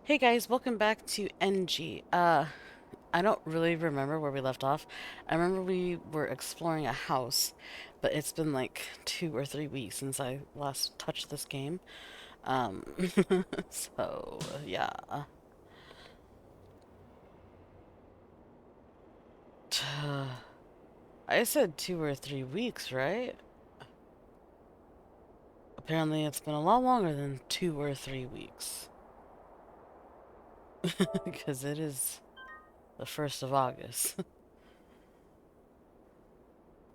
Hey guys, welcome back to NG. I don't really remember where we left off. I remember we were exploring a house, but it's been like 2 or 3 weeks since I last touched this game. Um, so yeah. I said 2 or 3 weeks, right? Apparently it's been a lot longer than 2 or 3 weeks. Because it is the 1st of August.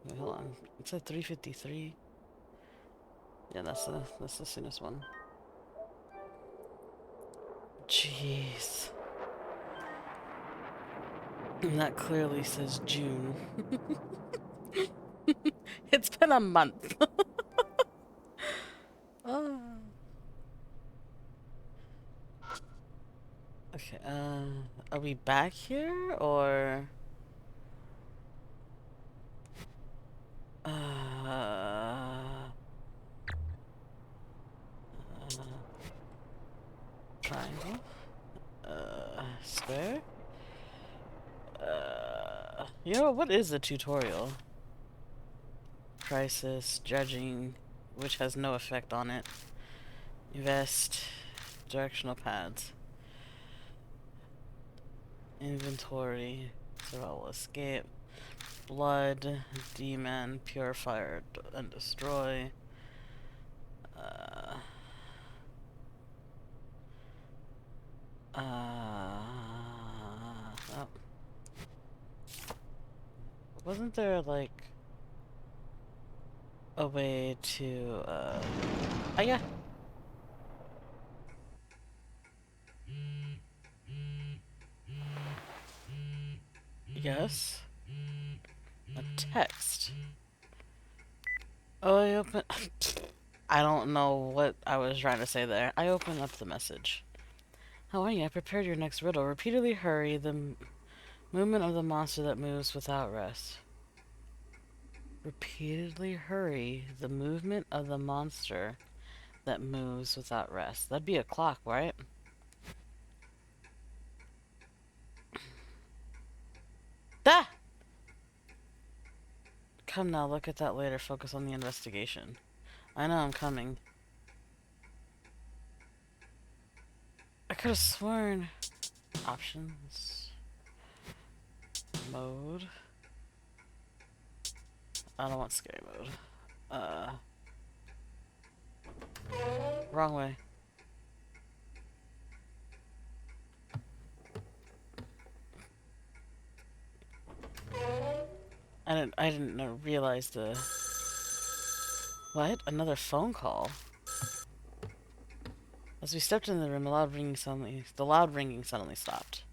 Wait, hold on. It said 3:53. Yeah, that's the soonest one. Jeez. And that clearly says June. It's been a month. Oh. Okay, are we back here or triangle? Square? You know what is a tutorial? Crisis, judging, which has no effect on it. Invest, directional pads. Inventory, survival escape, blood, demon, purifier, and destroy. Uh, oh. Wasn't there like a way to, oh yeah. Yes. A text. Oh, I open. I don't know what I was trying to say there. I opened up the message. How are you? I prepared your next riddle. Repeatedly hurry the movement of the monster that moves without rest. Repeatedly hurry the movement of the monster that moves without rest. That'd be a clock, right? Ah! Come now, look at that later. Focus on the investigation. I know I'm coming. I could have sworn. Options. Mode. I don't want scary mode. Wrong way. I didn't realize the... What? Another phone call? As we stepped in the room, the loud ringing suddenly stopped.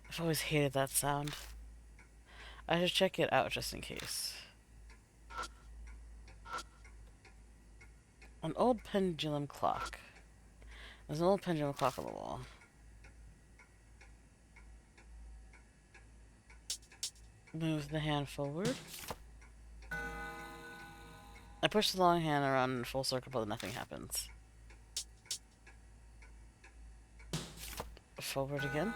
I've always hated that sound. I should check it out just in case. An old pendulum clock. There's an old pendulum clock on the wall. Move the hand forward. I push the long hand around in a full circle, but nothing happens. Forward again.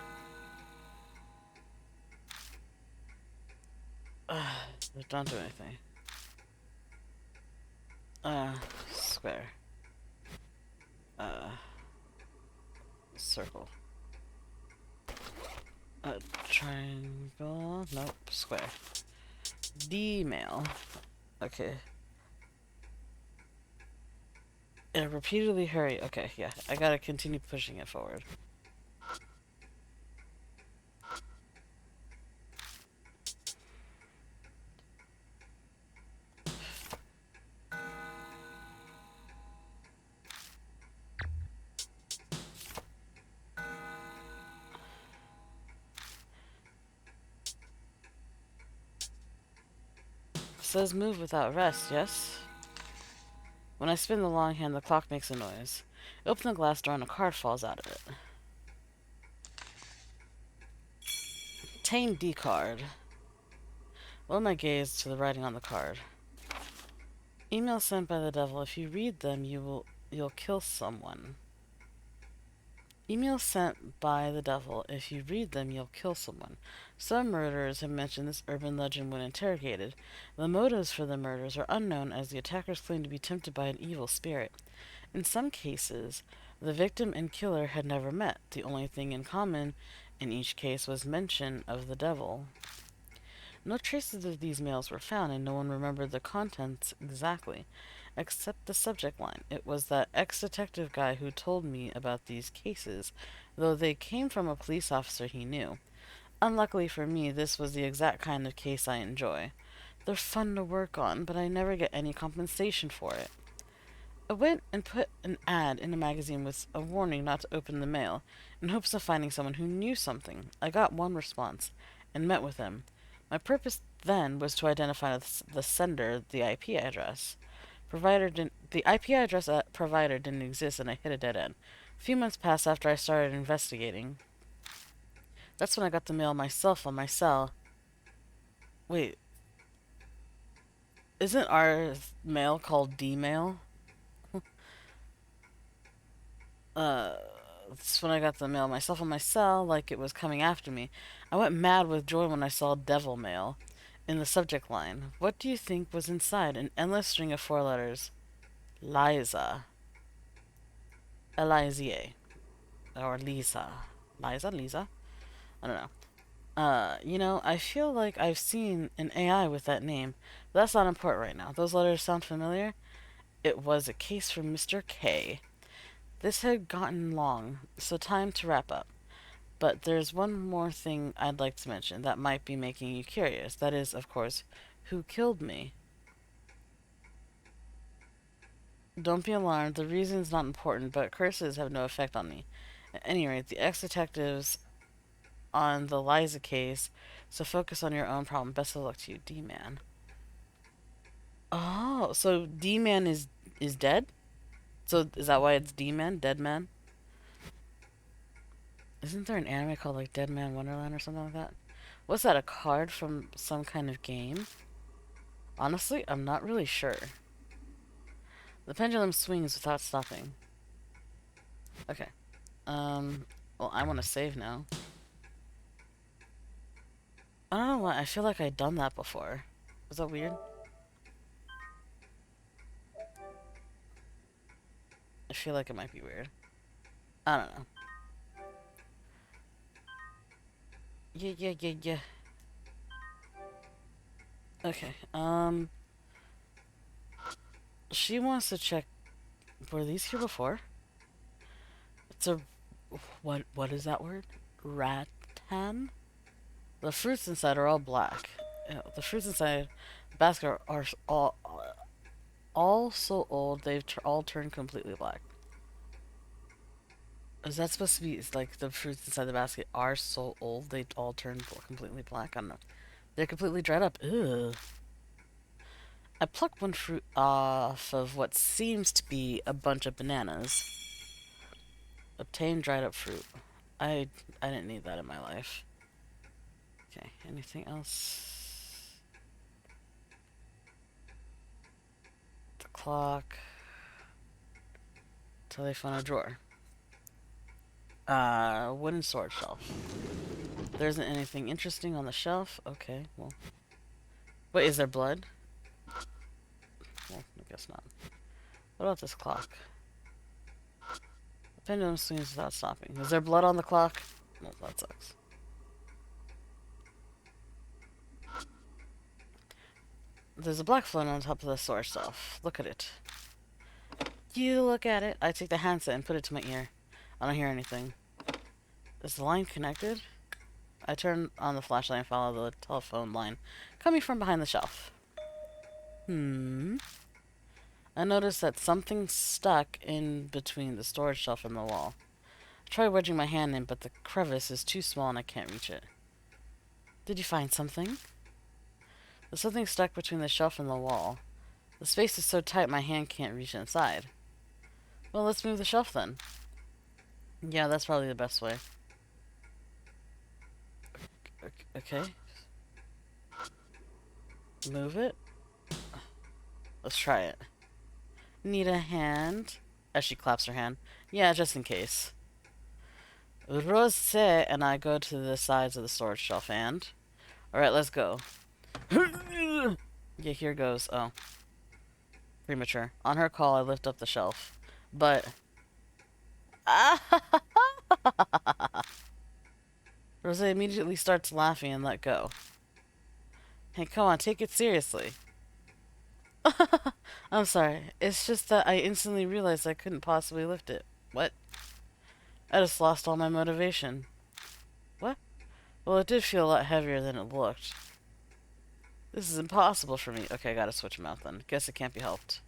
Don't do anything. Square. Circle. Triangle. Nope. Square. D-mail. Okay. Repeatedly hurry. Okay, yeah. I gotta continue pushing it forward. Says move without rest, yes? When I spin the long hand, the clock makes a noise. I open the glass door and a card falls out of it. Obtain D card. Lower my gaze to the writing on the card. Email sent by the devil. If you read them, you'll kill someone. Emails sent by the devil. If you read them, you'll kill someone. Some murderers have mentioned this urban legend when interrogated. The motives for the murders are unknown as the attackers claim to be tempted by an evil spirit. In some cases, the victim and killer had never met. The only thing in common in each case was mention of the devil. No traces of these mails were found, and no one remembered the contents exactly, except the subject line. It was that ex-detective guy who told me about these cases, though they came from a police officer he knew. Unluckily for me, this was the exact kind of case I enjoy. They're fun to work on, but I never get any compensation for it. I went and put an ad in a magazine with a warning not to open the mail, in hopes of finding someone who knew something. I got one response, and met with him. My purpose then was to identify the sender, the IP address. The IP address provider didn't exist, and I hit a dead end. A few months passed after I started investigating. That's when I got the mail myself on my cell. Wait, isn't our mail called D-mail? uh, that's when I got the mail myself on my cell, like it was coming after me. I went mad with joy when I saw devil mail in the subject line. What do you think was inside? An endless string of four letters. Liza. L-I-Z-A. Or Lisa. Liza? Lisa? I don't know. I feel like I've seen an AI with that name, but that's not important right now. Those letters sound familiar? It was a case for Mr. K. This had gotten long, so time to wrap up. But there's one more thing I'd like to mention that might be making you curious. That is, of course, who killed me. Don't be alarmed, the reason's not important, but curses have no effect on me. At any rate, the ex-detectives on the Liza case, so focus on your own problem. Best of luck to you, D-Man. Oh, so D-Man is dead? So is that why it's D-Man? Dead Man? Isn't there an anime called like Dead Man Wonderland or something like that? Was that a card from some kind of game? Honestly, I'm not really sure. The pendulum swings without stopping. Okay. Well, I want to save now. I don't know why. I feel like I'd done that before. Was that weird? I feel like it might be weird. I don't know. Yeah. Okay. She wants to check. Were these here before? It's a. What is that word? Rattan? The fruits inside are all black. The fruits inside the basket are all so old they've all turned completely black. Is that supposed to be like the fruits inside the basket are so old they all turned completely black? I don't know. They're completely dried up. Ugh. I plucked one fruit off of what seems to be a bunch of bananas. Obtain dried up fruit. I didn't need that in my life. Okay, anything else? The clock. Telephone, a drawer. Wooden sword shelf. There isn't anything interesting on the shelf. Okay, well. Wait, is there blood? Well, I guess not. What about this clock? The pendulum swings without stopping. Is there blood on the clock? Well, that sucks. There's a black float on top of the sword shelf. Look at it. You look at it. I take the handset and put it to my ear. I don't hear anything. Is the line connected? I turn on the flashlight and follow the telephone line coming from behind the shelf. I notice that something's stuck in between the storage shelf and the wall. I try wedging my hand in, but the crevice is too small and I can't reach it. Did you find something? There's something stuck between the shelf and the wall. The space is so tight my hand can't reach inside. Well, let's move the shelf then. Yeah, that's probably the best way. Okay. Move it. Let's try it. Need a hand? As she claps her hand. Yeah, just in case. Rose and I go to the sides of the storage shelf and... Alright, let's go. Yeah, here goes. Oh. Premature. On her call, I lift up the shelf. But... Rose immediately starts laughing and let go. Hey, come on, take it seriously. I'm sorry. It's just that I instantly realized I couldn't possibly lift it. What? I just lost all my motivation. What? Well, it did feel a lot heavier than it looked. This is impossible for me. Okay, I gotta switch them out then. Guess it can't be helped.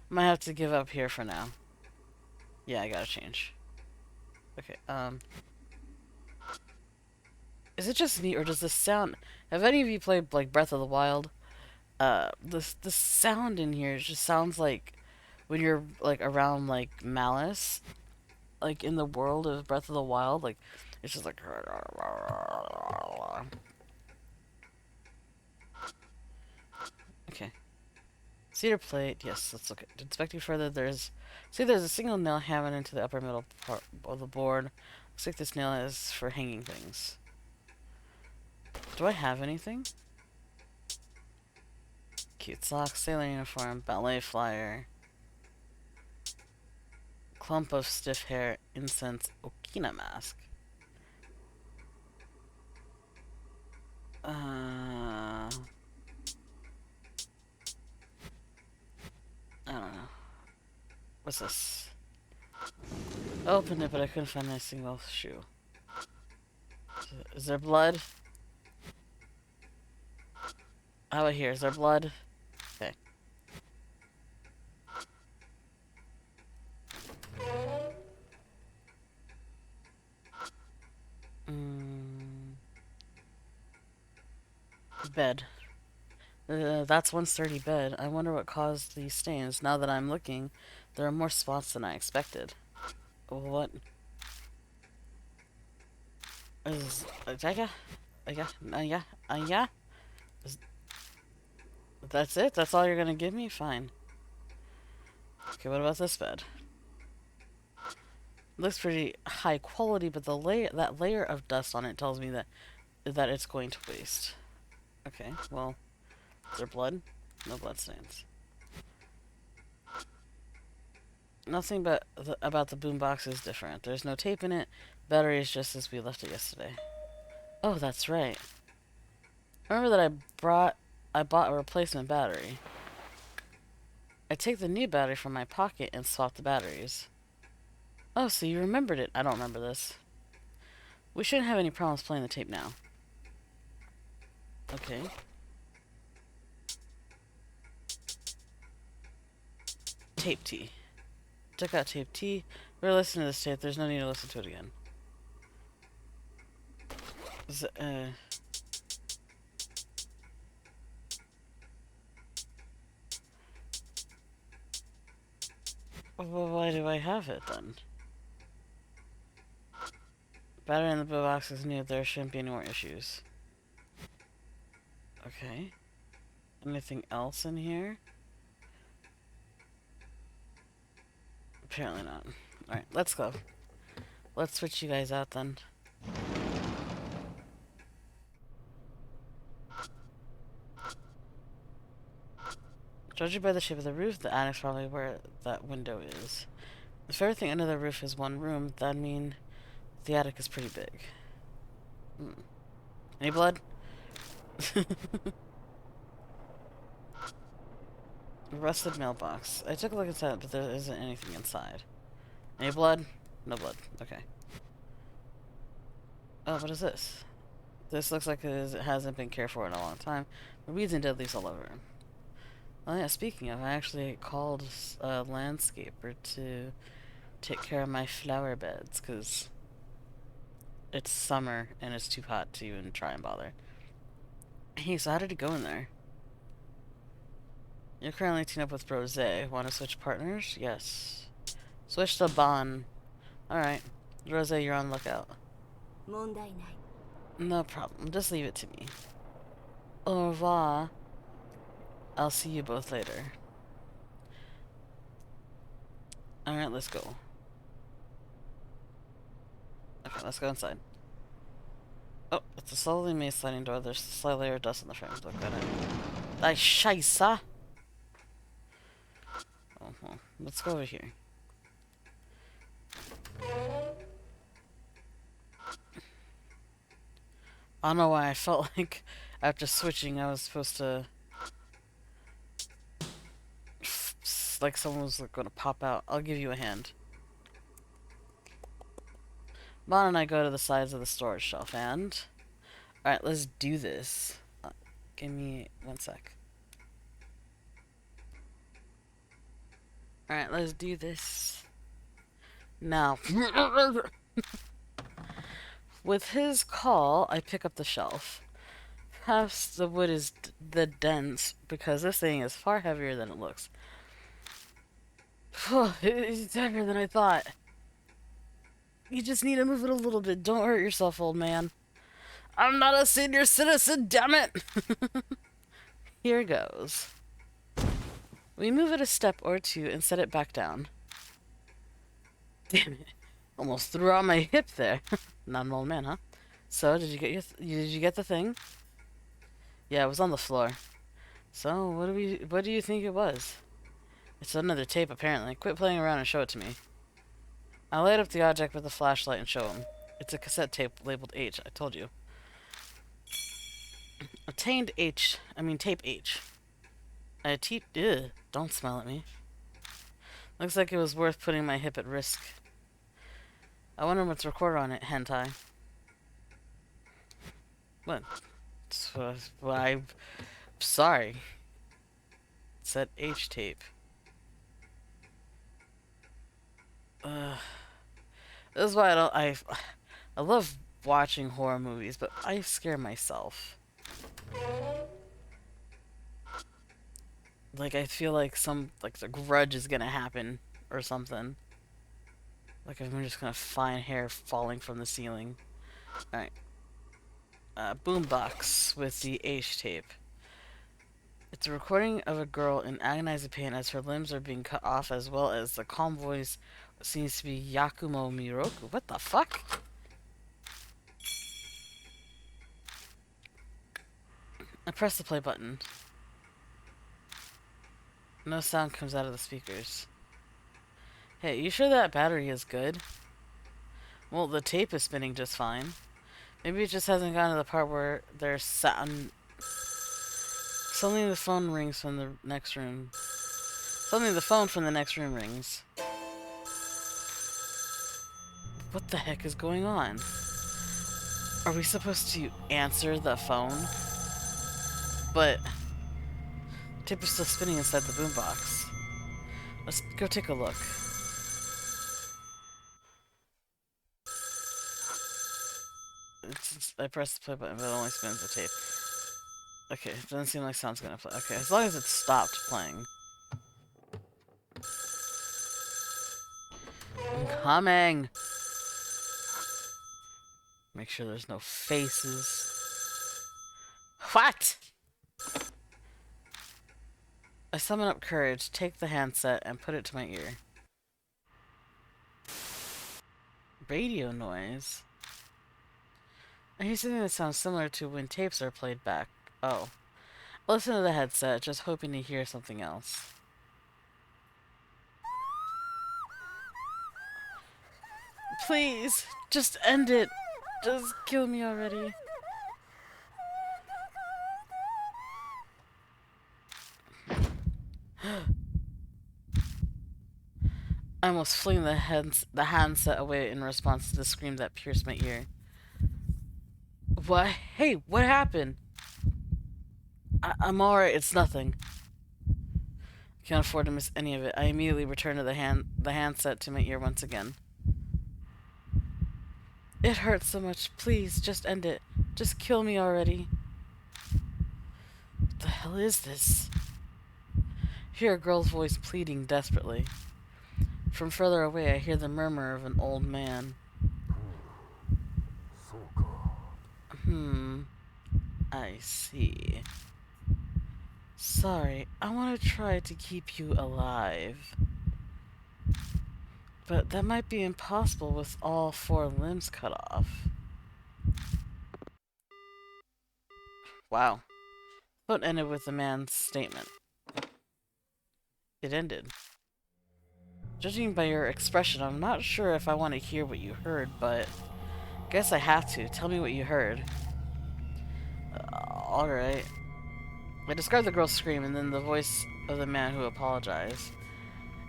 Might have to give up here for now. Yeah, I gotta change. Okay, is it just me, or does this sound... Have any of you played, like, Breath of the Wild? The sound in here just sounds like when you're, like, around, like, Malice. Like, in the world of Breath of the Wild, like, it's just like... Okay. Cedar plate. Yes, let's look at... Inspecting further, there's... See, there's a single nail hammered into the upper middle part of the board. Looks like this nail is for hanging things. Do I have anything? Cute socks, sailor uniform, ballet flyer, clump of stiff hair, incense, Okina mask. I don't know. What's this? I opened it, but I couldn't find a single shoe. Is there blood? How about here? Is there blood? Okay. Bed. That's one sturdy bed. I wonder what caused these stains. Now that I'm looking, there are more spots than I expected. What? Is... Yeah? Yeah? Is, that's it? That's all you're gonna give me? Fine. Okay, what about this bed? Looks pretty high quality, but that layer of dust on it tells me that it's going to waste. Okay, well, is there blood? No blood stains. Nothing but about the boombox is different. There's no tape in it. Battery is just as we left it yesterday. Oh, that's right. Remember that I bought a replacement battery. I take the new battery from my pocket and swap the batteries. Oh, so you remembered it. I don't remember this. We shouldn't have any problems playing the tape now. Okay. Tape T. Took out tape T. We're listening to this tape. There's no need to listen to it again. Well, why do I have it then? Battery in the box is new. There shouldn't be any more issues. Okay. Anything else in here? Apparently not. Alright, let's go. Let's switch you guys out then. Judging by the shape of the roof, the attic's probably where that window is. If everything under the roof is one room, that'd mean the attic is pretty big. Any blood? Rusted mailbox. I took a look inside, but there isn't anything inside. Any blood? No blood. Okay. Oh, what is this? This looks like it hasn't been cared for in a long time. The weeds and dead leaves all over. Oh yeah, speaking of, I actually called a landscaper to take care of my flower beds, because it's summer and it's too hot to even try and bother. Hey, so how did it go in there? You're currently teamed up with Rose. Want to switch partners? Yes. Switch to Bon. Alright. Rose, you're on lookout. No problem. Just leave it to me. Au revoir. I'll see you both later. Alright, let's go. Okay. let's go inside. Oh, it's a slowly made sliding door. There's a slight layer of dust on the frame. Look at it. That scheisse. Oh, well, let's go over here. I don't know why I felt like after switching I was supposed to... like someone was going to pop out. I'll give you a hand. Bon and I go to the sides of the storage shelf and... Alright, let's do this. Give me 1 sec. Alright, let's do this. Now. With his call, I pick up the shelf. Half the wood is the dense because this thing is far heavier than it looks. It's heavier than I thought. You just need to move it a little bit. Don't hurt yourself, old man. I'm not a senior citizen, damn it! Here goes. We move it a step or two and set it back down. Damn it. Almost threw out my hip there. Not an old man, huh? So, did you get did you get the thing? Yeah, it was on the floor. So, what do you think it was? It's another tape, apparently. Quit playing around and show it to me. I light up the object with a flashlight and show him. It's a cassette tape labeled H, I told you. Obtained tape H. Don't smile at me. Looks like it was worth putting my hip at risk. I wonder what's recorded on it, hentai. What? I'm sorry. It said H tape. This is why I love watching horror movies, but I scare myself. Like, I feel like the Grudge is gonna happen or something. Like, I'm just gonna find hair falling from the ceiling. Alright. Boombox with the H tape. It's a recording of a girl in agonizing pain as her limbs are being cut off, as well as the calm voice seems to be Yakumo Miroku. What the fuck? I press the play button. No sound comes out of the speakers. Hey, you sure that battery is good? Well, the tape is spinning just fine. Maybe it just hasn't gotten to the part where there's sound. Suddenly the phone rings from the next room. Suddenly the phone from the next room rings. What the heck is going on? Are we supposed to answer the phone? But the tape is still spinning inside the boombox. Let's go take a look. I press the play button, but it only spins the tape. Okay, it doesn't seem like sound's gonna play. Okay, as long as it stopped playing. I'm coming! Make sure there's no faces. What? I summon up courage, take the handset, and put it to my ear. Radio noise? I hear something that sounds similar to when tapes are played back. Oh. I listen to the headset, just hoping to hear something else. Please, just end it. Just kill me already. I almost fling the handset away in response to the scream that pierced my ear. What? Hey, what happened? I'm alright, it's nothing. I can't afford to miss any of it. I immediately return to the handset to my ear once again. It hurts so much. Please, just end it. Just kill me already. What the hell is this? I hear a girl's voice pleading desperately. From further away, I hear the murmur of an old man. I see. Sorry, I want to try to keep you alive. But that might be impossible with all four limbs cut off. Wow. Vote ended with the man's statement. It ended. Judging by your expression, I'm not sure if I want to hear what you heard, but guess I have to. Tell me what you heard. Alright. I described the girl's scream and then the voice of the man who apologized.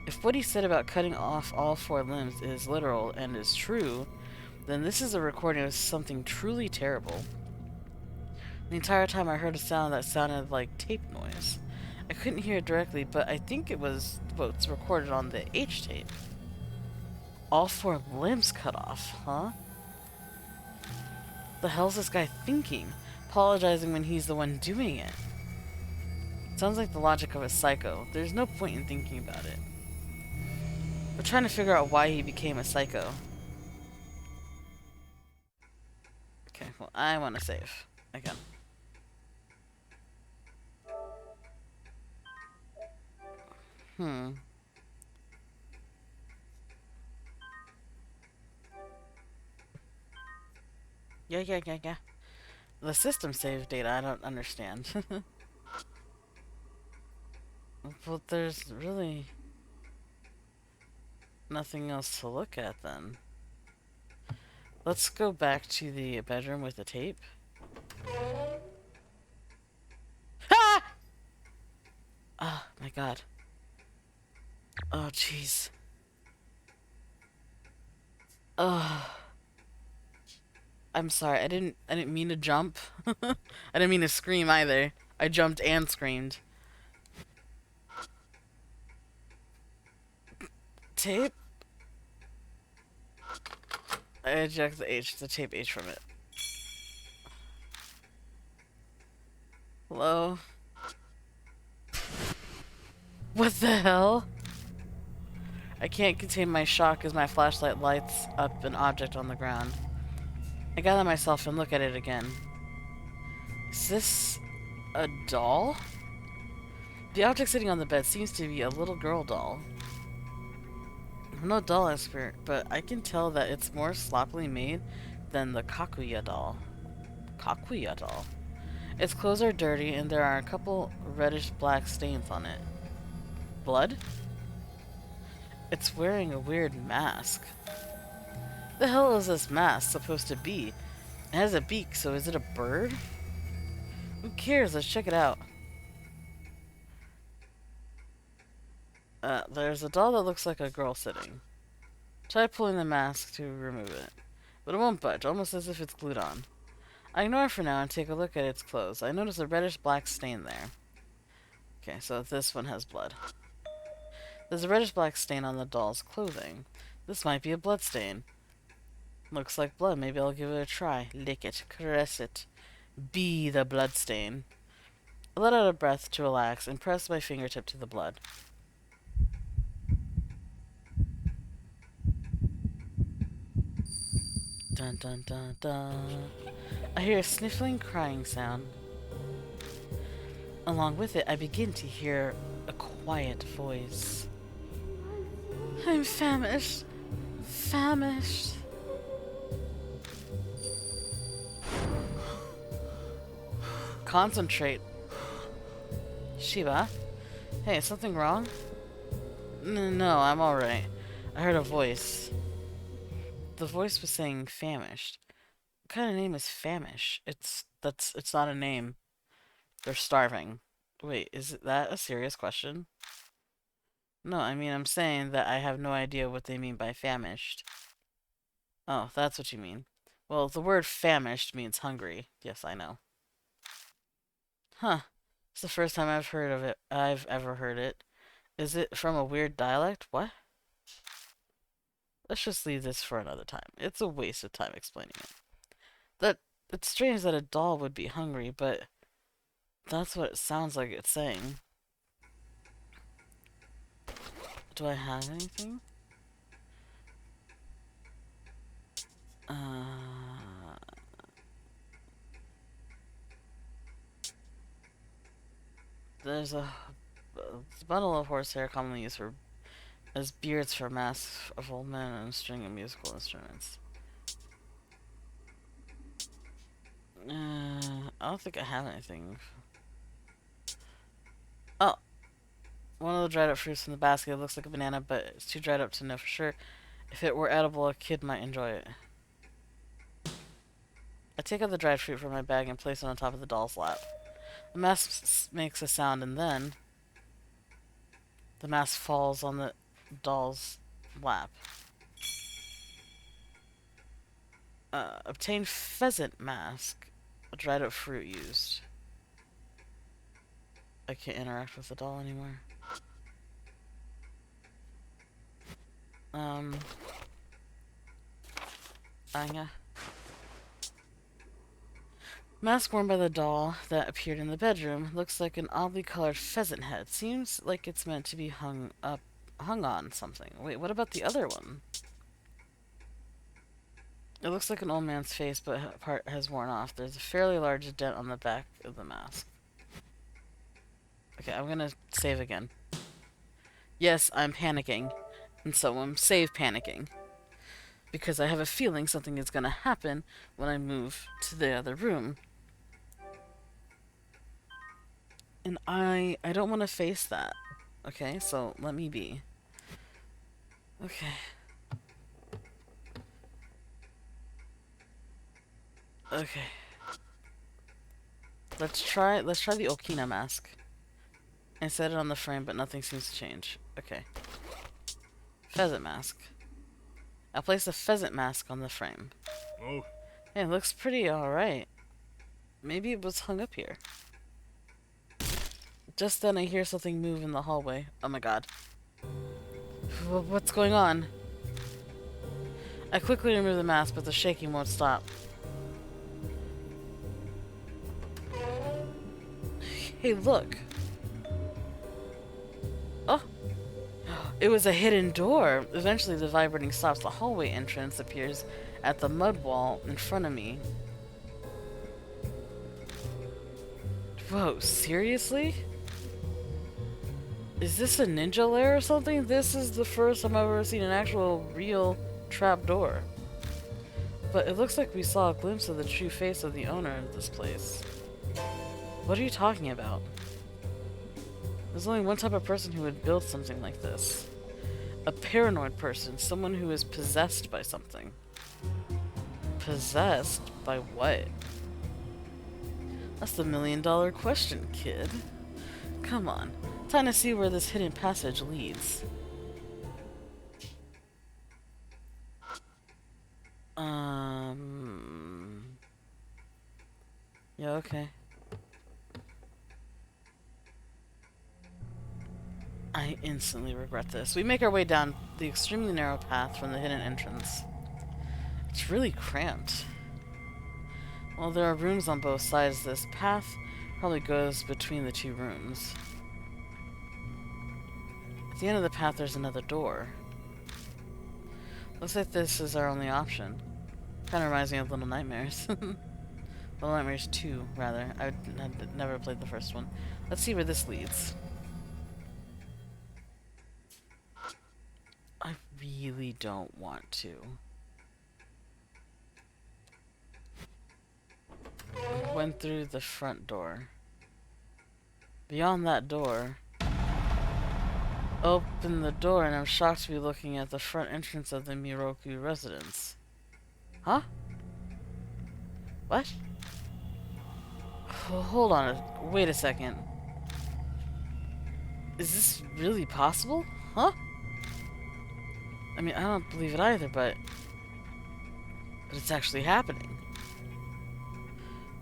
If what he said about cutting off all four limbs is literal and is true, then this is a recording of something truly terrible. The entire time I heard a sound that sounded like tape noise. I couldn't hear it directly, but I think it was what's recorded on the H tape. All four limbs cut off, huh? The hell's this guy thinking? Apologizing when he's the one doing it. Sounds like the logic of a psycho. There's no point in thinking about it. We're trying to figure out why he became a psycho. Okay, well, I want to save. Again. Hmm. Yeah. The system saved data, I don't understand. But there's really nothing else to look at then. Let's go back to the bedroom with the tape. Ah! Oh my god. Oh jeez. Oh. I'm sorry. I didn't mean to jump. I didn't mean to scream either. I jumped and screamed. Tape? I eject the tape H from it. Hello? What the hell? I can't contain my shock as my flashlight lights up an object on the ground. I gather myself and look at it again. Is this a doll? The object sitting on the bed seems to be a little girl doll. I'm no doll expert, but I can tell that it's more sloppily made than the Kakuya doll. Kakuya doll? Its clothes are dirty and there are a couple reddish-black stains on it. Blood? It's wearing a weird mask. The hell is this mask supposed to be? It has a beak, so is it a bird? Who cares? Let's check it out. There's a doll that looks like a girl sitting. Try pulling the mask to remove it. But it won't budge, almost as if it's glued on. I ignore it for now and take a look at its clothes. I notice a reddish-black stain there. Okay, so this one has blood. There's a reddish-black stain on the doll's clothing. This might be a blood stain. Looks like blood. Maybe I'll give it a try. Lick it. Caress it. Be the blood stain. I let out a breath to relax and press my fingertip to the blood. Dun dun dun dun. I hear a sniffling crying sound. Along with it, I begin to hear a quiet voice. I'm famished. Famished. Concentrate. Shiba? Hey, is something wrong? No, I'm alright. I heard a voice. The voice was saying famished. What kind of name is famish? It's not a name. They're starving. Wait, is that a serious question? No, I mean I'm saying that I have no idea what they mean by famished. Oh, that's what you mean. Well, the word famished means hungry. Yes, I know. Huh. It's the first time I've heard of it. I've ever heard it. Is it from a weird dialect? What? Let's just leave this for another time. It's a waste of time explaining it. That it's strange that a doll would be hungry, but that's what it sounds like it's saying. Do I have anything? There's a bundle of horsehair commonly used for As beards for masks of old men and a string of musical instruments. I don't think I have anything. Oh, one of the dried up fruits in the basket looks like a banana, but it's too dried up to know for sure. If it were edible, a kid might enjoy it. I take out the dried fruit from my bag and place it on top of the doll's lap. The mask makes a sound, and then the mask falls on the doll's lap. Obtain pheasant mask. A dried up fruit used. I can't interact with the doll anymore. Yeah. Mask worn by the doll that appeared in the bedroom looks like an oddly colored pheasant head. Seems like it's meant to be hung on something. Wait, what about the other one? It looks like an old man's face, but part has worn off. There's a fairly large dent on the back of the mask. Okay, I'm gonna save again. Yes, I'm panicking. And so I'm save panicking. Because I have a feeling something is gonna happen when I move to the other room. And I don't want to face that. Okay, so let me be. Okay. Okay. Let's try the Okina mask. I set it on the frame, but nothing seems to change. Okay. Pheasant mask. I'll place the pheasant mask on the frame. Oh. Hey, it looks pretty alright. Maybe it was hung up here. Just then I hear something move in the hallway. Oh my god. What's going on? I quickly remove the mask, but the shaking won't stop. Hey, look. Oh. It was a hidden door. Eventually the vibrating stops. The hallway entrance appears at the mud wall in front of me. Whoa, seriously? Is this a ninja lair or something? This is the first time I've ever seen an actual real trap door. But it looks like we saw a glimpse of the true face of the owner of this place. What are you talking about? There's only one type of person who would build something like this. A paranoid person, someone who is possessed by something. Possessed by what? That's the $1,000,000 question, kid. Come on. Time to see where this hidden passage leads. Yeah, okay. I instantly regret this. We make our way down the extremely narrow path from the hidden entrance. It's really cramped. Well, there are rooms on both sides. This path probably goes between the two rooms. At the end of the path, there's another door. Looks like this is our only option. Kind of reminds me of Little Nightmares. Little Nightmares 2, rather. I had never played the first one. Let's see where this leads. I really don't want to. Went through the front door. Beyond that door, open the door, and I'm shocked to be looking at the front entrance of the Miroku residence. Huh? What? Hold on. Wait a second. Is this really possible? Huh? I mean, I don't believe it either, but it's actually happening.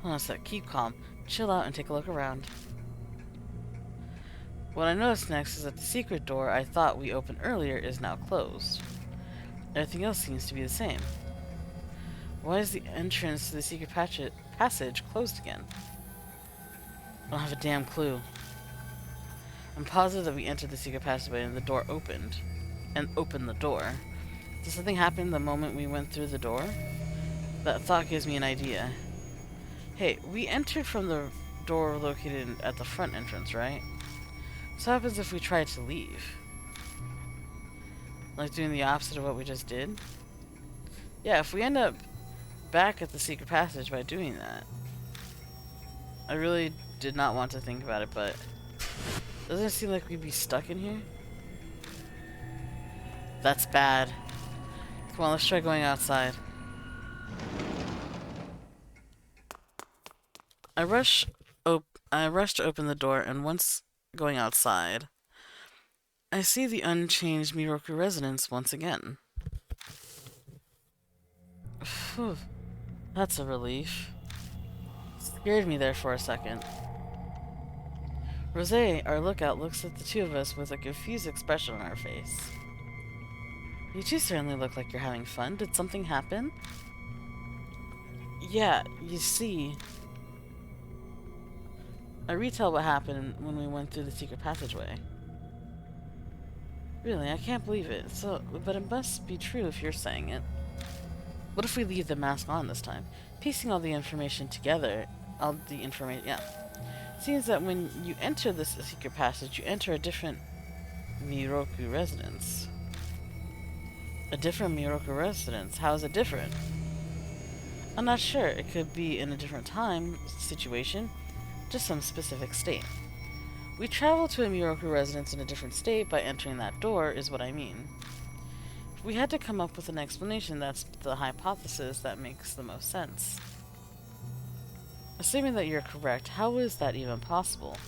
Hold on a sec. Keep calm. Chill out and take a look around. What I noticed next is that the secret door I thought we opened earlier is now closed. Everything else seems to be the same. Why is the entrance to the secret passage closed again? I don't have a damn clue. I'm positive that we entered the secret passageway and the door opened. And opened the door. Did something happen the moment we went through the door? That thought gives me an idea. Hey, we entered from the door located at the front entrance, right? So what happens if we try to leave? Like doing the opposite of what we just did? Yeah, if we end up back at the secret passage by doing that. I really did not want to think about it, but doesn't it seem like we'd be stuck in here? That's bad. Come on, let's try going outside. I rush I rush to open the door, and once going outside, I see the unchanged Miroku residence once again. Phew, that's a relief. Scared me there for a second. Rosé, our lookout, looks at the two of us with a confused expression on her face. You two certainly look like you're having fun. Did something happen? Yeah, you see, I retell what happened when we went through the secret passageway. Really, I can't believe it. But it must be true if you're saying it. What if we leave the mask on this time? Piecing all the information together, yeah. Seems that when you enter this secret passage, you enter a different Miroku residence. A different Miroku residence? How is it different? I'm not sure. It could be in a different time, situation, just some specific state. We travel to a Miroku residence in a different state by entering that door, is what I mean. If we had to come up with an explanation, that's the hypothesis that makes the most sense. Assuming that you're correct, how is that even possible?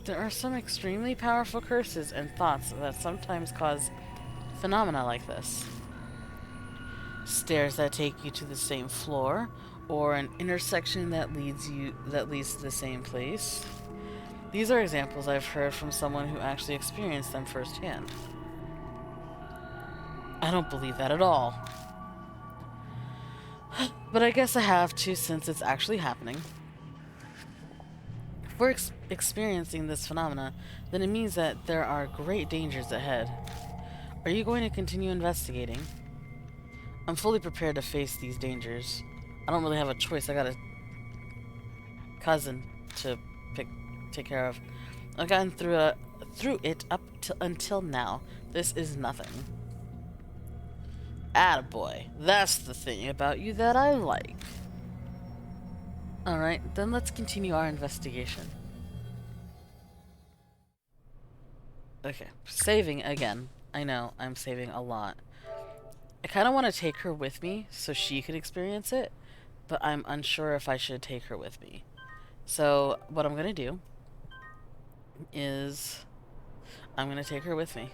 There are some extremely powerful curses and thoughts that sometimes cause phenomena like this. Stairs that take you to the same floor, or an intersection that leads to the same place. These are examples I've heard from someone who actually experienced them firsthand. I don't believe that at all. But I guess I have to, since it's actually happening. If we're experiencing this phenomena, then it means that there are great dangers ahead. Are you going to continue investigating? I'm fully prepared to face these dangers. I don't really have a choice. I got a cousin to take care of. I've gotten through it until now. This is nothing. Attaboy. That's the thing about you that I like. Alright, then let's continue our investigation. Okay, saving again. I know, I'm saving a lot. I kind of want to take her with me so she could experience it, but I'm unsure if I should take her with me. So, what I'm going to do is I'm going to take her with me.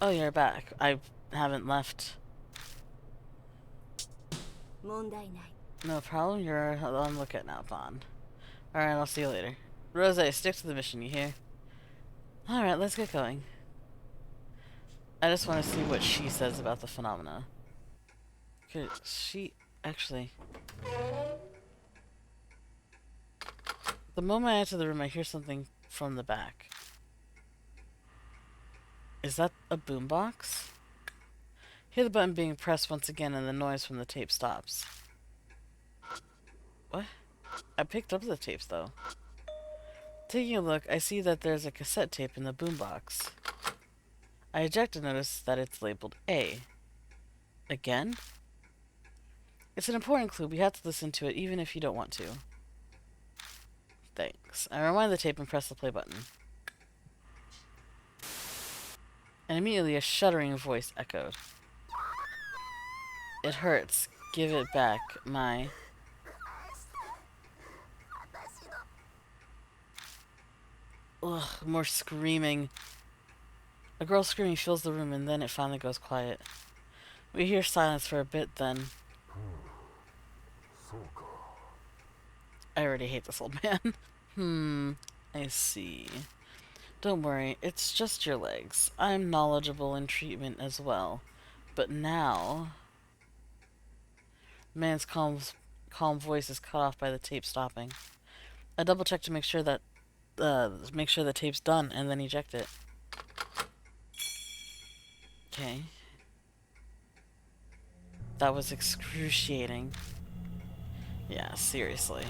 Oh, you're back. I haven't left. No problem. You're on lookout now, Bond. Alright, I'll see you later. Rose, stick to the mission, you hear? Alright, let's get going. I just want to see what she says about the phenomena. Okay, she... actually... The moment I enter the room, I hear something from the back. Is that a boombox? Hear the button being pressed once again and the noise from the tape stops. What? I picked up the tapes though. Taking a look, I see that there's a cassette tape in the boombox. I eject and notice that it's labeled A. Again? It's an important clue. We have to listen to it even if you don't want to. Thanks. I rewind the tape and press the play button. And immediately a shuddering voice echoed. It hurts. Give it back, my... Ugh, more screaming. A girl screaming fills the room and then it finally goes quiet. We hear silence for a bit then. I already hate this old man. I see. Don't worry, it's just your legs. I'm knowledgeable in treatment as well. But now... Man's calm voice is cut off by the tape stopping. I double check to make sure that the tape's done and then eject it. Okay. That was excruciating. Yeah, seriously.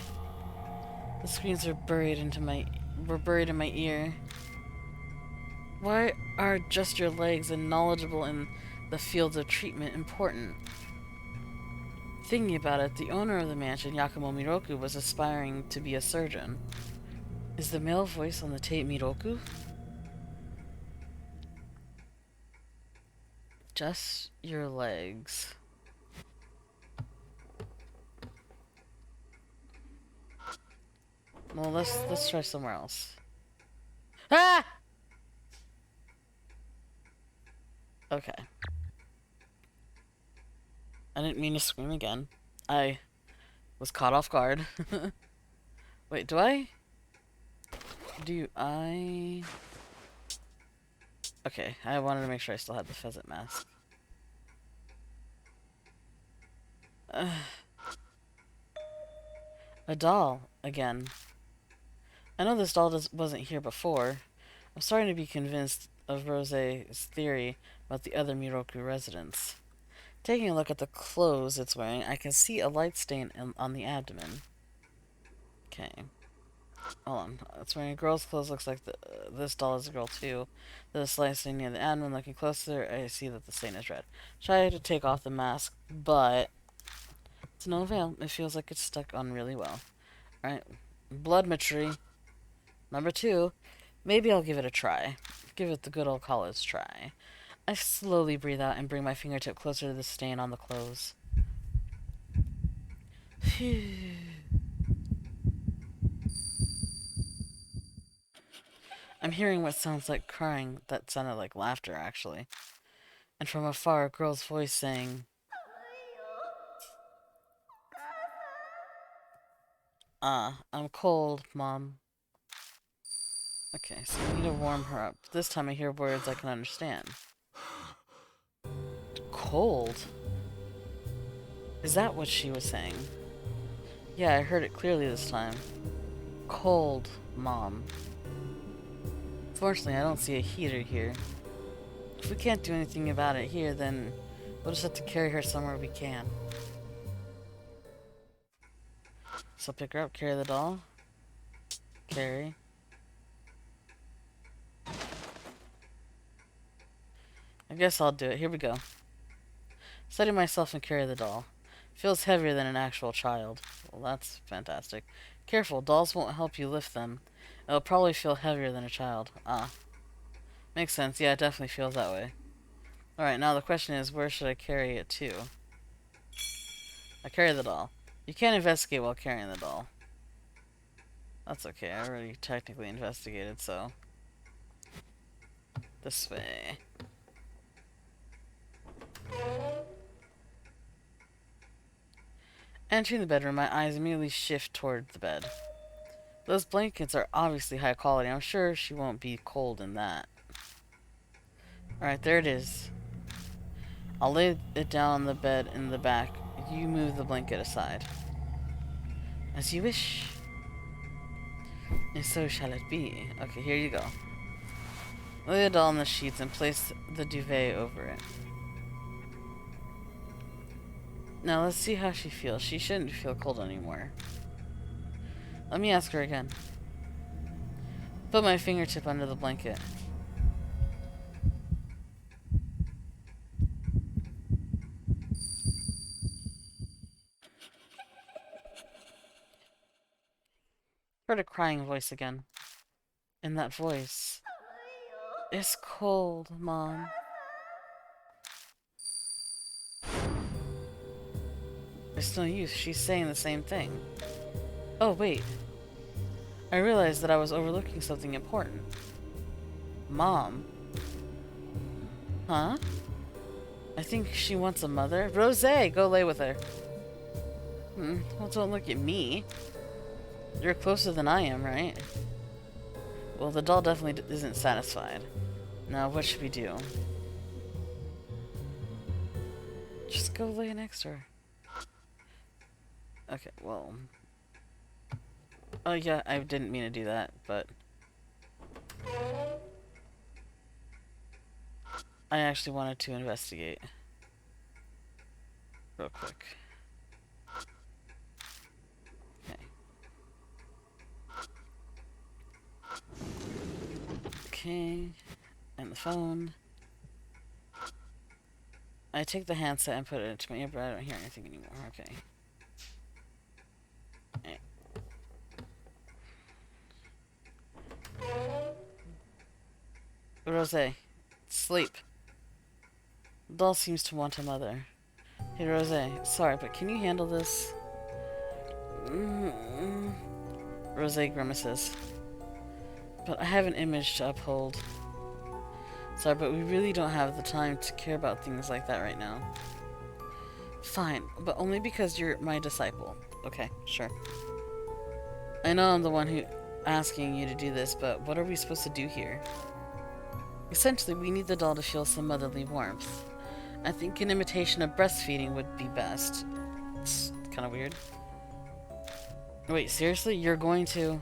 The screams were buried in my ear. Why are just your legs and knowledgeable in the fields of treatment important? Thinking about it, the owner of the mansion, Yakumo Miroku, was aspiring to be a surgeon. Is the male voice on the tape Miroku? Just your legs. Well, let's try somewhere else. Ah! Okay. I didn't mean to scream again. I was caught off guard. Wait, do I... Okay, I wanted to make sure I still had the pheasant mask. A doll, again. I know this doll wasn't here before. I'm starting to be convinced of Rose's theory about the other Miroku residents. Taking a look at the clothes it's wearing, I can see a light stain on the abdomen. Okay. Hold on. It's wearing girl's clothes. Looks like this doll is a girl too. There's a slight stain near the abdomen. Looking closer, I see that the stain is red. Try to take off the mask, but it's no avail. It feels like it's stuck on really well. Alright. Bloodmetry. Number 2. Maybe I'll give it a try. Give it the good old college try. I slowly breathe out and bring my fingertip closer to the stain on the clothes. Phew. I'm hearing what sounds like crying. That sounded like laughter, actually. And from afar, a girl's voice saying, I'm cold, Mom. Okay, so we need to warm her up. This time I hear words I can understand. Cold? Is that what she was saying? Yeah, I heard it clearly this time. Cold, Mom. Fortunately, I don't see a heater here. If we can't do anything about it here, then we'll just have to carry her somewhere we can. So pick her up, carry the doll. Carry. I guess I'll do it. Here we go. Steady myself and carry the doll. Feels heavier than an actual child. Well, that's fantastic. Careful, dolls won't help you lift them. It'll probably feel heavier than a child. Ah. Makes sense. Yeah, it definitely feels that way. Alright, now the question is, where should I carry it to? I carry the doll. You can't investigate while carrying the doll. That's okay, I already technically investigated, so... This way. Entering the bedroom, my eyes immediately shift toward the bed. Those blankets are obviously high quality. I'm sure she won't be cold in that. Alright, there it is. I'll lay it down on the bed in the back. You move the blanket aside. As you wish. And so shall it be. Okay, here you go. Lay the doll on the sheets and place the duvet over it. Now let's see how she feels. She shouldn't feel cold anymore. Let me ask her again. Put my fingertip under the blanket. Heard a crying voice again. In that voice. It's cold, Mom. It's no use. She's saying the same thing. Oh, wait. I realized that I was overlooking something important. Mom. Huh? I think she wants a mother. Rosé, go lay with her. Well, don't look at me. You're closer than I am, right? Well, the doll definitely isn't satisfied. Now, what should we do? Just go lay next to her. Okay, well... Oh yeah, I didn't mean to do that, but... I actually wanted to investigate. Real quick. Okay. Okay. And the phone. I take the handset and put it into my ear, but I don't hear anything anymore. Okay. Rose, sleep. The doll seems to want a mother. Hey, Rose, sorry, but can you handle this? Rose grimaces. But I have an image to uphold. Sorry, but we really don't have the time to care about things like that right now. Fine, but only because you're my disciple. Okay, sure. I know I'm the one who asking you to do this, but what are we supposed to do here? Essentially, we need the doll to feel some motherly warmth. I think an imitation of breastfeeding would be best. It's kind of weird. Wait, seriously? You're going to...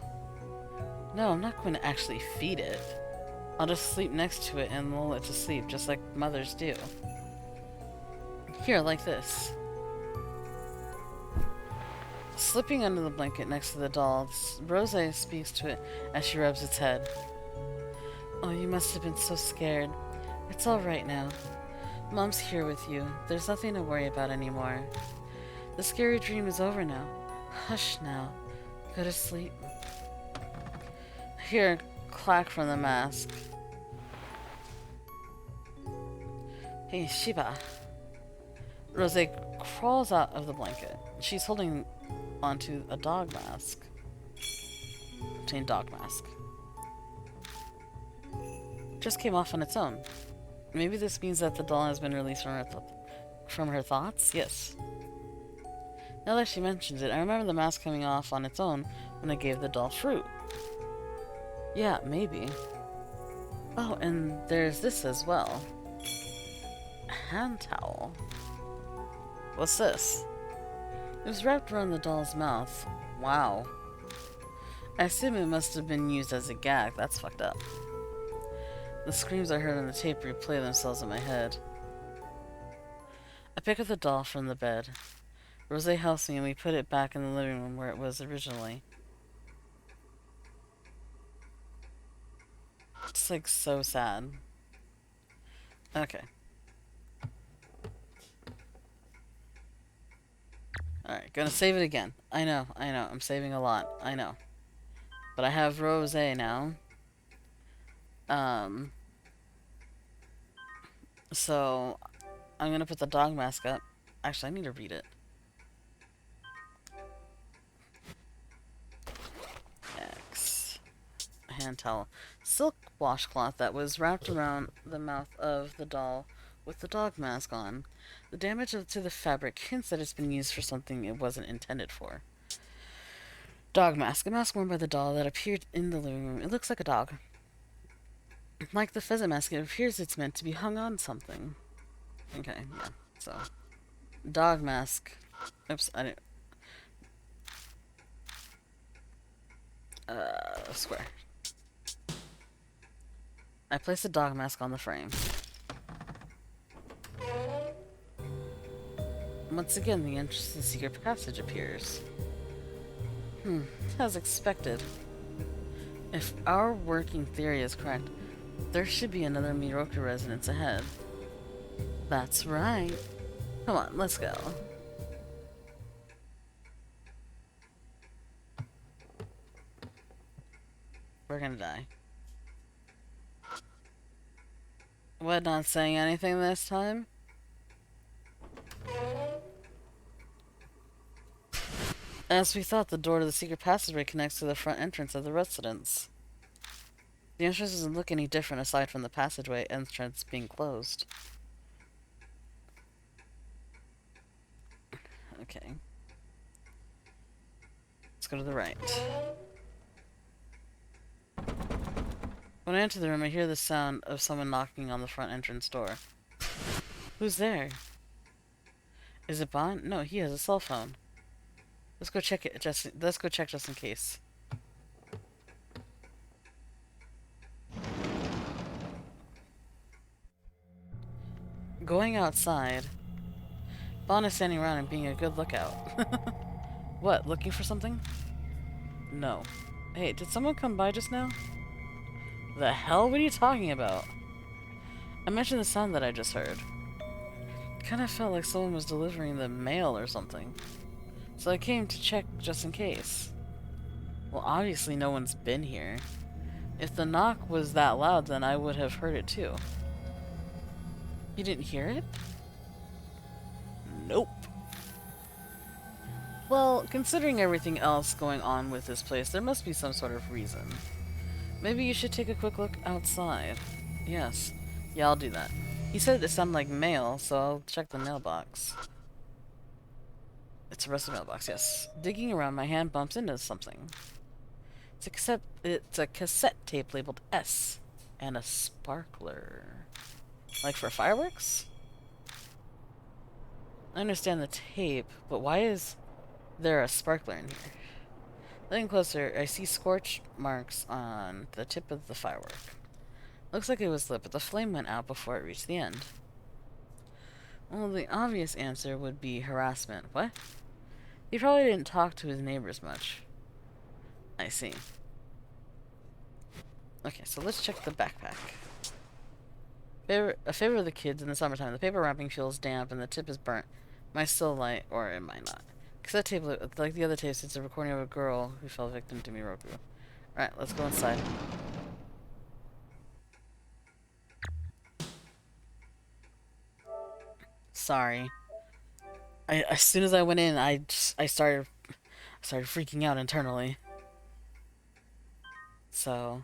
No, I'm not going to actually feed it. I'll just sleep next to it and lull it to sleep, just like mothers do. Here, like this. Slipping under the blanket next to the doll, Rose speaks to it as she rubs its head. Oh, you must have been so scared. It's all right now. Mom's here with you. There's nothing to worry about anymore. The scary dream is over now. Hush now. Go to sleep. I hear a clack from the mask. Hey, Shiba. Rose crawls out of the blanket. She's holding onto a dog mask. Obtain dog mask. Just came off on its own. Maybe this means that the doll has been released from her thoughts? Yes. Now that she mentions it, I remember the mask coming off on its own when I gave the doll fruit. Yeah, maybe. Oh, and there's this as well. A hand towel. What's this? It was wrapped around the doll's mouth. Wow. I assume it must have been used as a gag. That's fucked up. The screams I heard on the tape replay themselves in my head. I pick up the doll from the bed. Rose helps me and we put it back in the living room where it was originally. It's like so sad. Okay. Alright, gonna save it again. I know, I'm saving a lot. I know. But I have Rose now. So I'm gonna put the dog mask up. Actually, I need to read it. X. Hand towel. Silk washcloth that was wrapped around the mouth of the doll with the dog mask on. The damage to the fabric hints that it's been used for something it wasn't intended for. Dog mask. A mask worn by the doll that appeared in the living room. It looks like a dog. Like the pheasant mask, it appears it's meant to be hung on something. Okay, yeah. So, dog mask. Oops, I didn't... Square. I place the dog mask on the frame. Once again, the entrance to the secret passage appears. As expected. If our working theory is correct, there should be another Miroku residence ahead. That's right. Come on, let's go. We're gonna die. What, not saying anything this time? As we thought, the door to the secret passageway connects to the front entrance of the residence. The entrance doesn't look any different aside from the passageway entrance being closed. Okay. Let's go to the right. When I enter the room, I hear the sound of someone knocking on the front entrance door. Who's there? Is it Bon? No, he has a cell phone. Let's go check it. Let's go check just in case. Going outside. Bon is standing around and being a good lookout. What? Looking for something? No. Hey, did someone come by just now? The hell? What are you talking about? I mentioned the sound that I just heard. Kinda felt like someone was delivering the mail or something. So I came to check just in case. Well, obviously no one's been here. If the knock was that loud, then I would have heard it too. You didn't hear it? Nope. Well, considering everything else going on with this place, there must be some sort of reason. Maybe you should take a quick look outside. Yes. Yeah, I'll do that. He said it sounded like mail, so I'll check the mailbox. It's a rusted mailbox, yes. Digging around, my hand bumps into something. It's a cassette tape labeled S. And a sparkler. Like for fireworks? I understand the tape, but why is there a sparkler in here? Looking closer, I see scorch marks on the tip of the firework. Looks like it was lit, but the flame went out before it reached the end. Well, the obvious answer would be harassment. What? He probably didn't talk to his neighbors much. I see. Okay, so let's check the backpack. A favor of the kids in the summertime. The paper wrapping feels damp and the tip is burnt. Might still light, or it might not. Cassette tape, like the other tapes, it's a recording of a girl who fell victim to Miroku. Alright, let's go inside. Sorry. As soon as I went in, I started freaking out internally. So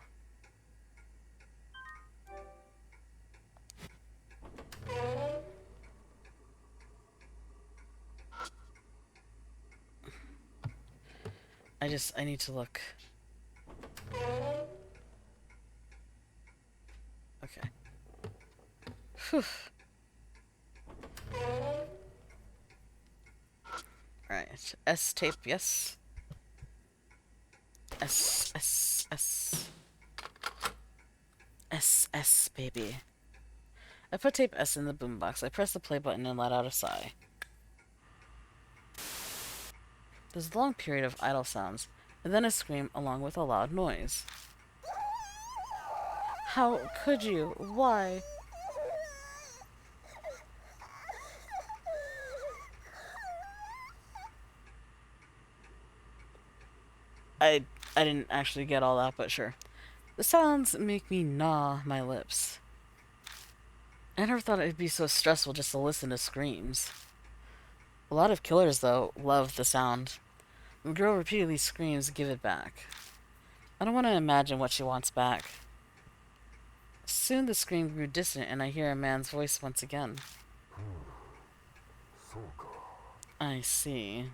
I need to look. Okay. Whew. Alright. S tape, yes. S, S, S. S, S, baby. I put tape S in the boombox. I press the play button and let out a sigh. There's a long period of idle sounds, and then a scream along with a loud noise. How could you? Why? I didn't actually get all that, but sure. The sounds make me gnaw my lips. I never thought it'd be so stressful just to listen to screams. A lot of killers, though, love the sound. The girl repeatedly screams, "Give it back." I don't want to imagine what she wants back. Soon the scream grew distant, and I hear a man's voice once again. I see.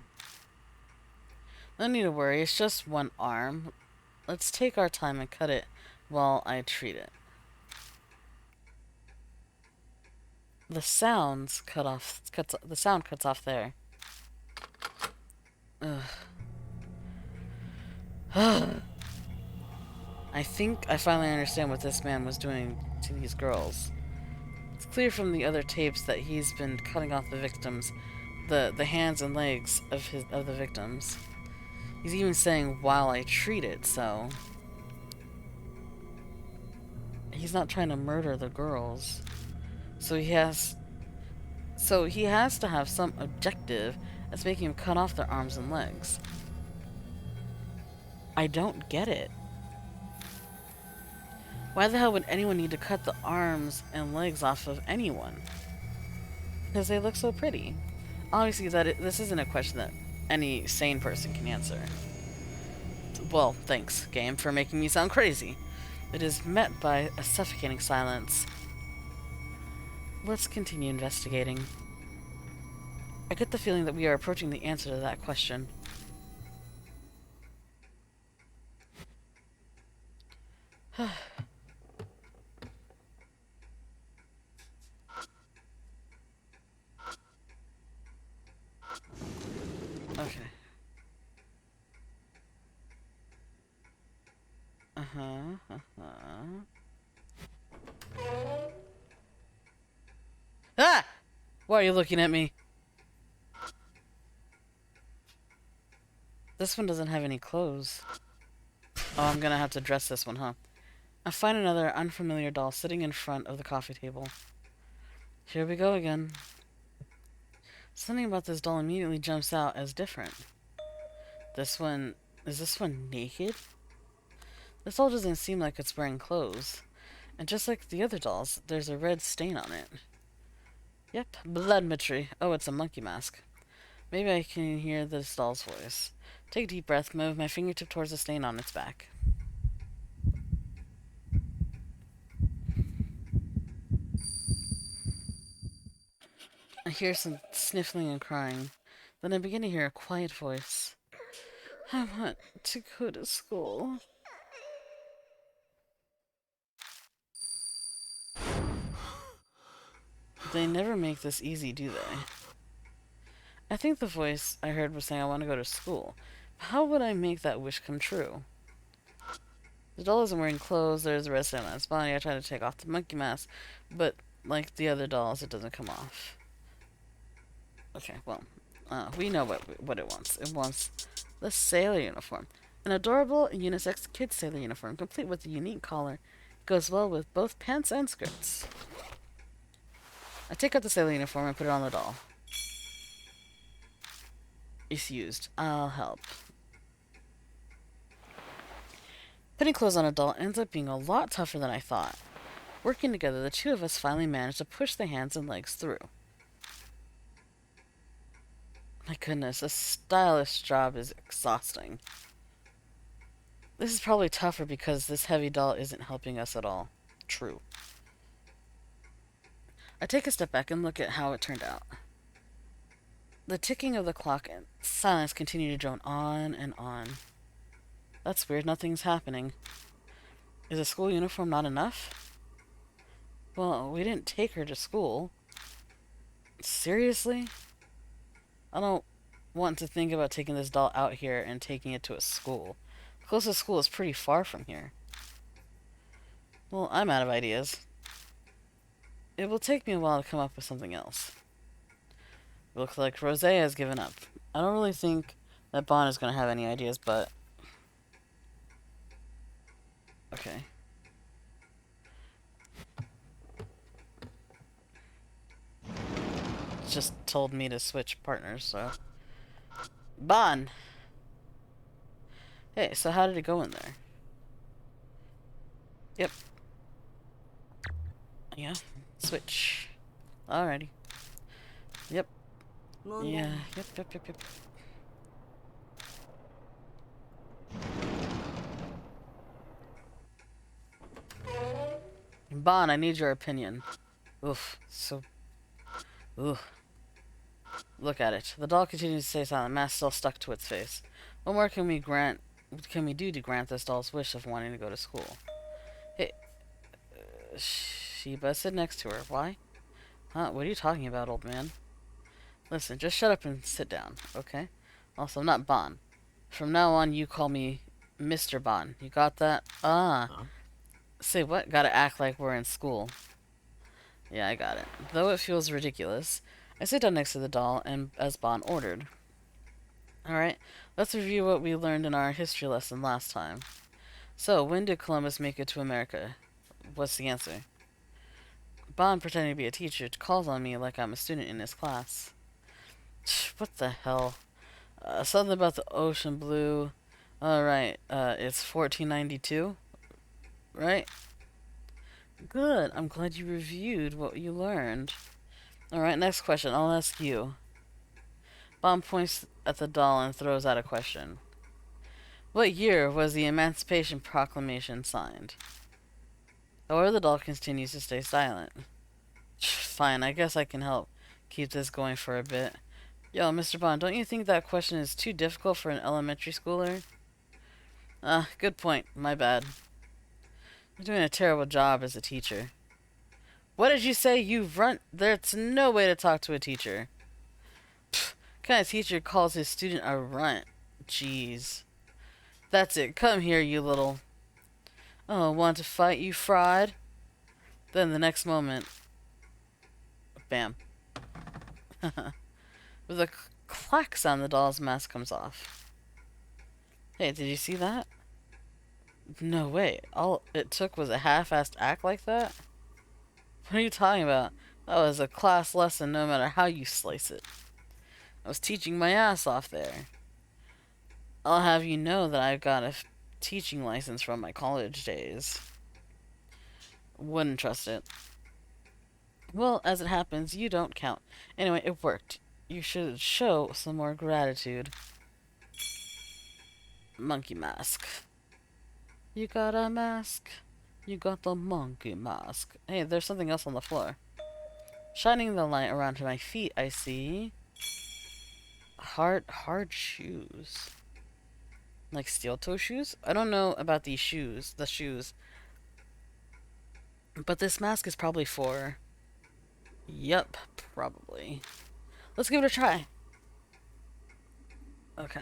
No need to worry, it's just one arm. Let's take our time and cut it while I treat it. The sound cuts off there. Ugh. I think I finally understand what this man was doing to these girls. It's clear from the other tapes that he's been cutting off the victims, the hands and legs of the victims. He's even saying while I treat it, so he's not trying to murder the girls. So he has to have some objective that's making him cut off their arms and legs. I don't get it. Why the hell would anyone need to cut the arms and legs off of anyone? Because they look so pretty. Obviously, this isn't a question that any sane person can answer. Well, thanks, game, for making me sound crazy. It is met by a suffocating silence. Let's continue investigating. I get the feeling that we are approaching the answer to that question. Okay. Ah! Why are you looking at me? This one doesn't have any clothes. Oh, I'm gonna have to dress this one, huh? I find another unfamiliar doll sitting in front of the coffee table. Here we go again. Something about this doll immediately jumps out as different. This one... Is this one naked? This doll doesn't seem like it's wearing clothes. And just like the other dolls, there's a red stain on it. Yep, bloodmetry. Oh, it's a monkey mask. Maybe I can hear this doll's voice. Take a deep breath, move my fingertip towards the stain on its back. I hear some sniffling and crying. Then I begin to hear a quiet voice. I want to go to school. They never make this easy, do they? I think the voice I heard was saying I want to go to school. How would I make that wish come true? The doll isn't wearing clothes, there's a red stain on its body. I try to take off the monkey mask, but like the other dolls, it doesn't come off. Okay, well, we know what it wants. It wants the sailor uniform. An adorable unisex kid sailor uniform, complete with a unique collar. Goes well with both pants and skirts. I take out the sailor uniform and put it on the doll. It's used. I'll help. Putting clothes on a doll ends up being a lot tougher than I thought. Working together, the two of us finally managed to push the hands and legs through. My goodness, this stylish job is exhausting. This is probably tougher because this heavy doll isn't helping us at all. True. I take a step back and look at how it turned out. The ticking of the clock and silence continue to drone on and on. That's weird, nothing's happening. Is a school uniform not enough? Well, we didn't take her to school. Seriously? I don't want to think about taking this doll out here and taking it to a school. The closest school is pretty far from here. Well, I'm out of ideas. It will take me a while to come up with something else. It looks like Rosé has given up. I don't really think that Bon is going to have any ideas, but... Okay. Just told me to switch partners, so... Bon! Hey, so how did it go in there? Yep. Yeah. Switch. Alrighty. Yep. Yeah. Yep. Bon, I need your opinion. Oof. So... Oof. Look at it. The doll continues to stay silent, mask still stuck to its face. What more can we do to grant this doll's wish of wanting to go to school? Hey, Sheba, sit next to her. Why? Huh? What are you talking about, old man? Listen, just shut up and sit down, okay? Also, I'm not Bon. From now on, you call me Mr. Bon. You got that? Ah. Huh? Say what? Gotta act like we're in school. Yeah, I got it. Though it feels ridiculous, I sit down next to the doll, and as Bon ordered. Alright, let's review what we learned in our history lesson last time. So, when did Columbus make it to America? What's the answer? Bon, pretending to be a teacher, calls on me like I'm a student in his class. What the hell? Something about the ocean blue. Alright, it's 1492? Right? Good, I'm glad you reviewed what you learned. Alright, next question, I'll ask you. Bon points at the doll and throws out a question. What year was the Emancipation Proclamation signed? However, the doll continues to stay silent. Fine, I guess I can help keep this going for a bit. Yo, Mr. Bond, don't you think that question is too difficult for an elementary schooler? Good point. My bad. You're doing a terrible job as a teacher. What did you say, you runt? There's no way to talk to a teacher. Pfft, what kind of teacher calls his student a runt? Jeez. That's it. Come here, you little... Oh, want to fight, you fraud? Then the next moment... Bam. With a clack sound, the doll's mask comes off. Hey, did you see that? No way. All it took was a half-assed act like that? What are you talking about? That was a class lesson no matter how you slice it. I was teaching my ass off there. I'll have you know that I've got a teaching license from my college days. Wouldn't trust it. Well, as it happens, you don't count. Anyway, it worked. You should show some more gratitude. Monkey mask. You got a mask. You got the monkey mask. Hey, there's something else on the floor. Shining the light around to my feet, I see hard shoes. Like steel toe shoes? I don't know about these shoes, the shoes. But this mask is probably for... Yup, probably. Let's give it a try. Okay.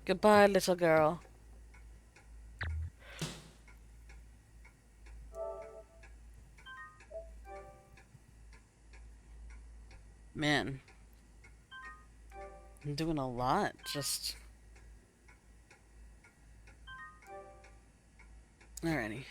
Goodbye, little girl. Man. I'm doing a lot, just... Alrighty.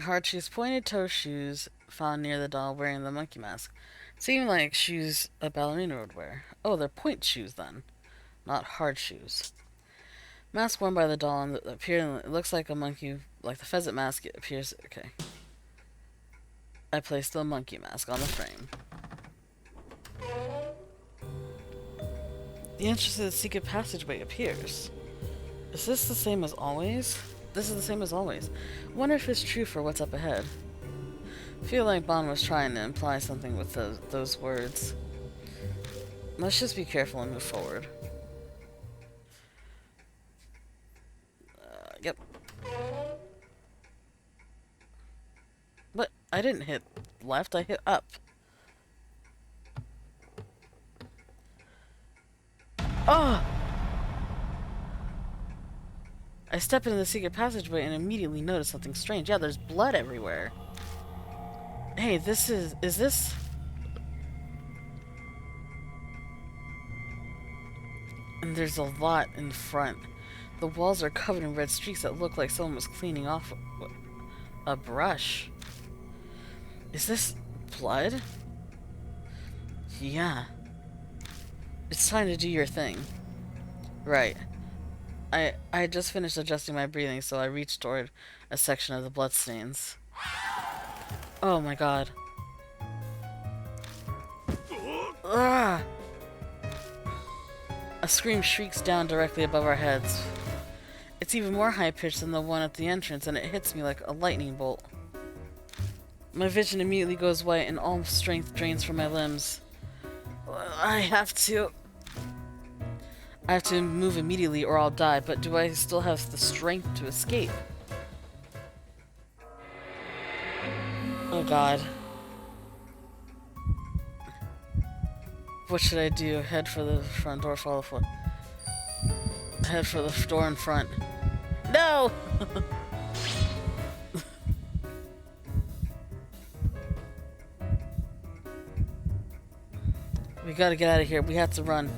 Hard shoes, pointed toe shoes found near the doll wearing the monkey mask. Seem like shoes a ballerina would wear. Oh, they're point shoes then, not hard shoes. Mask worn by the doll and appeared. It looks like a monkey, like the pheasant mask. It appears. Okay. I placed the monkey mask on the frame. The entrance to the secret passageway appears. Is this the same as always? This is the same as always. Wonder if it's true for what's up ahead. Feel like Bond was trying to imply something with those words. Let's just be careful and move forward. Yep. But I didn't hit left, I hit up. Oh! I step into the secret passageway and immediately notice something strange. Yeah, there's blood everywhere. Hey, this is this? And there's a lot in front. The walls are covered in red streaks that look like someone was cleaning off a brush. Is this blood? Yeah. It's time to do your thing. Right. I just finished adjusting my breathing, so I reached toward a section of the bloodstains. Oh my god. Ah! A scream shrieks down directly above our heads. It's even more high-pitched than the one at the entrance, and it hits me like a lightning bolt. My vision immediately goes white, and all strength drains from my limbs. I have to move immediately or I'll die, but do I still have the strength to escape? Oh god. What should I do? Head for the front door, follow foot. Head for the door in front. No! We gotta get out of here. We have to run.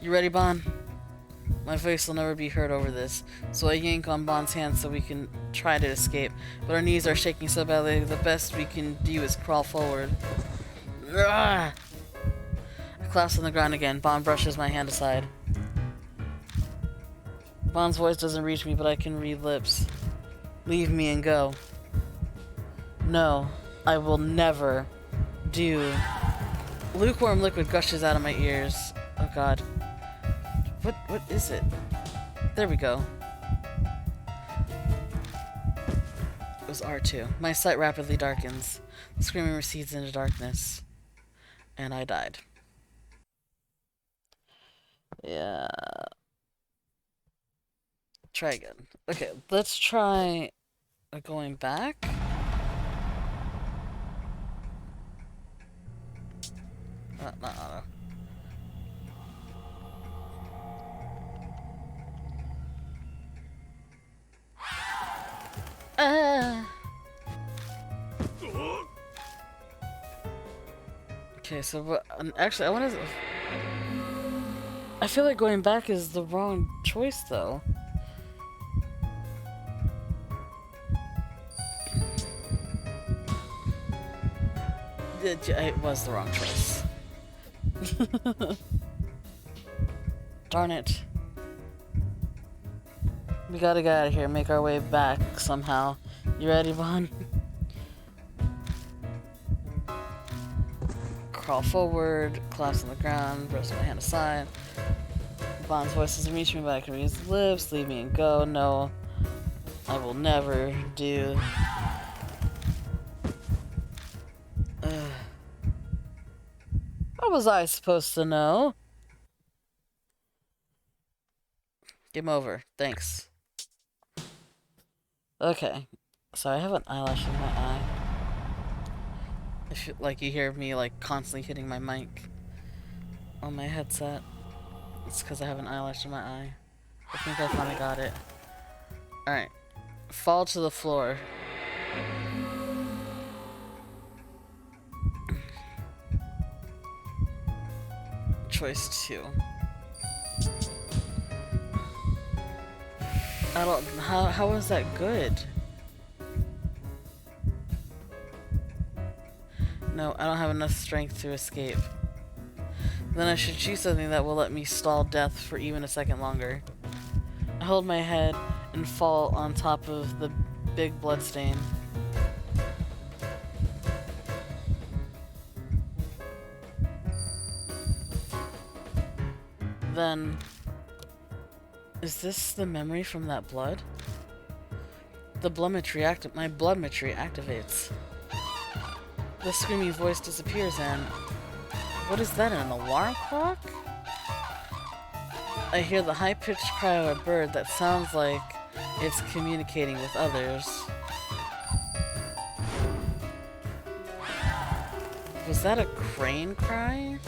You ready, Bond? My voice will never be heard over this, so I yank on Bond's hand so we can try to escape. But our knees are shaking so badly, the best we can do is crawl forward. I collapse on the ground again. Bond brushes my hand aside. Bond's voice doesn't reach me, but I can read lips. Leave me and go. No, I will never do. Lukewarm liquid gushes out of my ears. Oh god. What is it? There we go. It was R2. My sight rapidly darkens. The screaming recedes into darkness. And I died. Yeah. Try again. Okay, let's try going back. Not auto. Okay, so what? Actually, I want to. I feel like going back is the wrong choice, though. It was the wrong choice. Darn it. We gotta get out of here, make our way back somehow. You ready, Vaughn? Crawl forward, collapse on the ground, brush my hand aside. Vaughn's voice doesn't reach me, but I can read his lips. Leave me and go. No, I will never do. How was I supposed to know? Game over. Thanks. Okay. So I have an eyelash in my eye. If you hear me like constantly hitting my mic on my headset, it's because I have an eyelash in my eye. I think I finally got it. Alright. Fall to the floor. Choice 2. I don't... How is that good? No, I don't have enough strength to escape. Then I should choose something that will let me stall death for even a second longer. I hold my head and fall on top of the big bloodstain. Then... Is this the memory from that blood? The bloodmetry my bloodmetry activates. The screaming voice disappears and... What is that, an alarm clock? I hear the high-pitched cry of a bird that sounds like it's communicating with others. Was that a crane cry?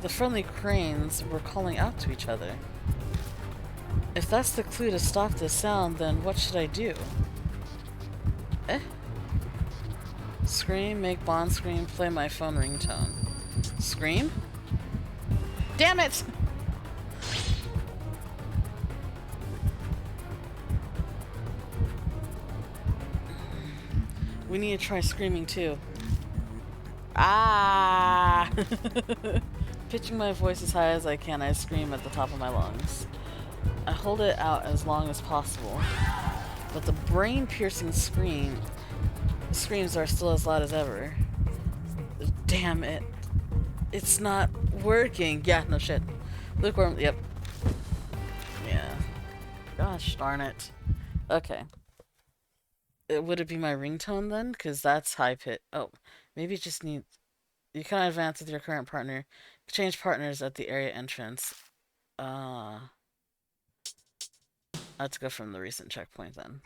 The friendly cranes were calling out to each other. If that's the clue to stop this sound, then what should I do? Eh? Scream, make Bond scream, play my phone ringtone. Scream? Damn it! We need to try screaming too. Ah! Pitching my voice as high as I can, I scream at the top of my lungs. I hold it out as long as possible, but the brain-piercing screams are still as loud as ever. Damn it. It's not working. Yeah, no shit. Lukewarm, yep. Yeah. Gosh darn it. Okay. Would it be my ringtone then? Because that's high pitch. Oh, maybe it just needs... You cannot advance with your current partner. Change partners at the area entrance. Let's go from the recent checkpoint then.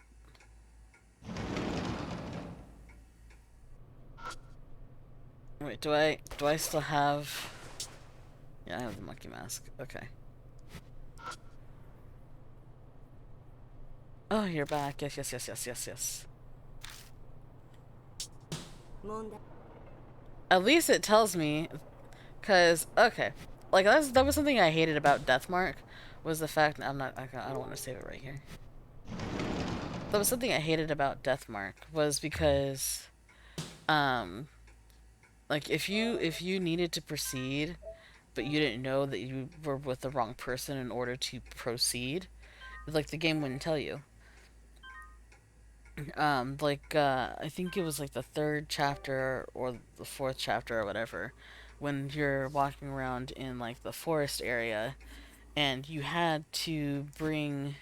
Wait, do I still have... Yeah, I have the monkey mask. Okay. Oh, you're back. Yes, yes, yes, yes, yes, yes. At least it tells me, cause okay, like that was something I hated about Deathmark, was the fact I don't want to save it right here. That was something I hated about Deathmark, was because, like if you needed to proceed, but you didn't know that you were with the wrong person in order to proceed, like the game wouldn't tell you. I think it was like the 3rd chapter or the 4th chapter or whatever, when you're walking around in like the forest area and you had to bring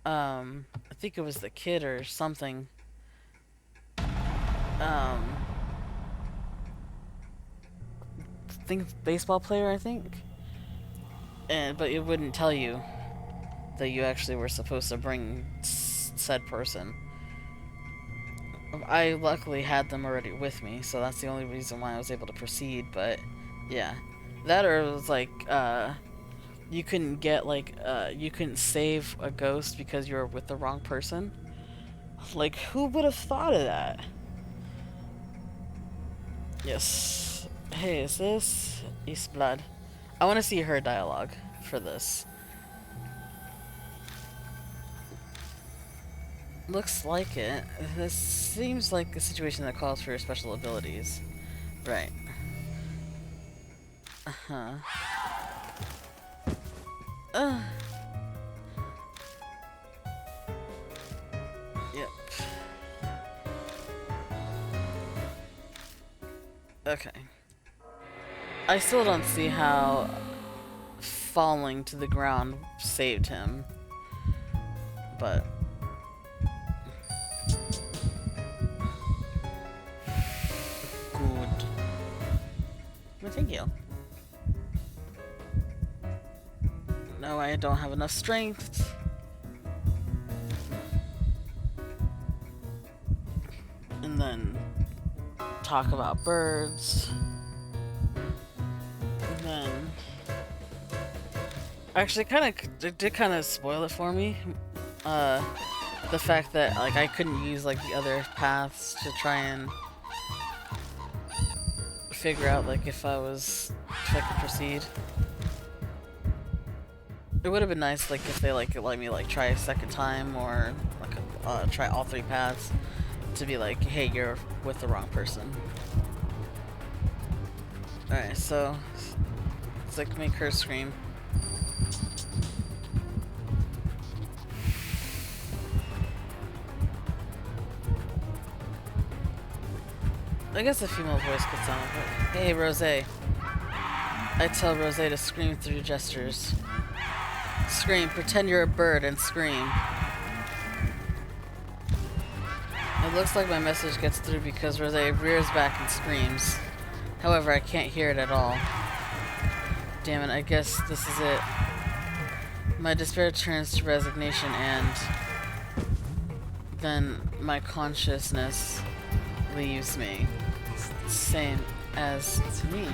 I think it was the kid or something, I think baseball player, I think, but it wouldn't tell you that you actually were supposed to bring said person. I luckily had them already with me, so that's the only reason why I was able to proceed, but yeah. That, or it was like, you couldn't get, like, you couldn't save a ghost because you were with the wrong person. Like, who would have thought of that? Yes. Hey, is this East Blood? I want to see her dialogue for this. Looks like it. This seems like a situation that calls for special abilities. Right. Uh-huh. Uh. Yep. Okay. I still don't see how falling to the ground saved him, but good. Well, thank you. No, I don't have enough strength. And then talk about birds. And then actually, it did kind of spoil it for me. The fact that like I couldn't use like the other paths to try and figure out like if I could proceed. It would have been nice like if they like let me like try a second time or like try all three paths to be like, hey, you're with the wrong person. All right, so it's like make her scream. I guess a female voice could sound like it. Hey, Rose. I tell Rose to scream through gestures. Scream, pretend you're a bird and scream. It looks like my message gets through because Rose rears back and screams. However, I can't hear it at all. Damn it, I guess this is it. My despair turns to resignation and then my consciousness leaves me. Same as to me.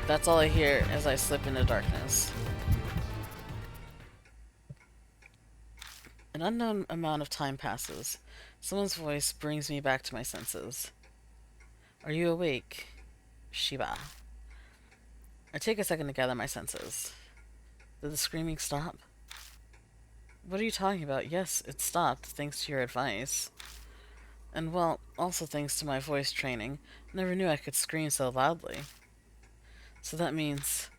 That's all I hear as I slip into darkness. An unknown amount of time passes. Someone's voice brings me back to my senses. Are you awake, Shiba? I take a second to gather my senses. Did the screaming stop? What are you talking about? Yes, it stopped, thanks to your advice. And well, also thanks to my voice training. Never knew I could scream so loudly. So that means...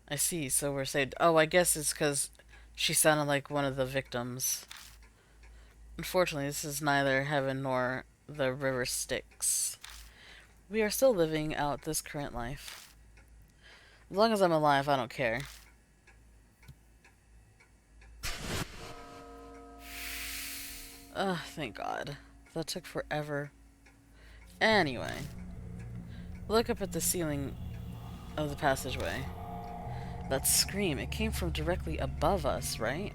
I see, so we're saved. Oh, I guess it's because she sounded like one of the victims. Unfortunately, this is neither heaven nor the river Styx. We are still living out this current life. As long as I'm alive, I don't care. Ugh, thank God. That took forever. Anyway. Look up at the ceiling of the passageway. That scream, it came from directly above us, right?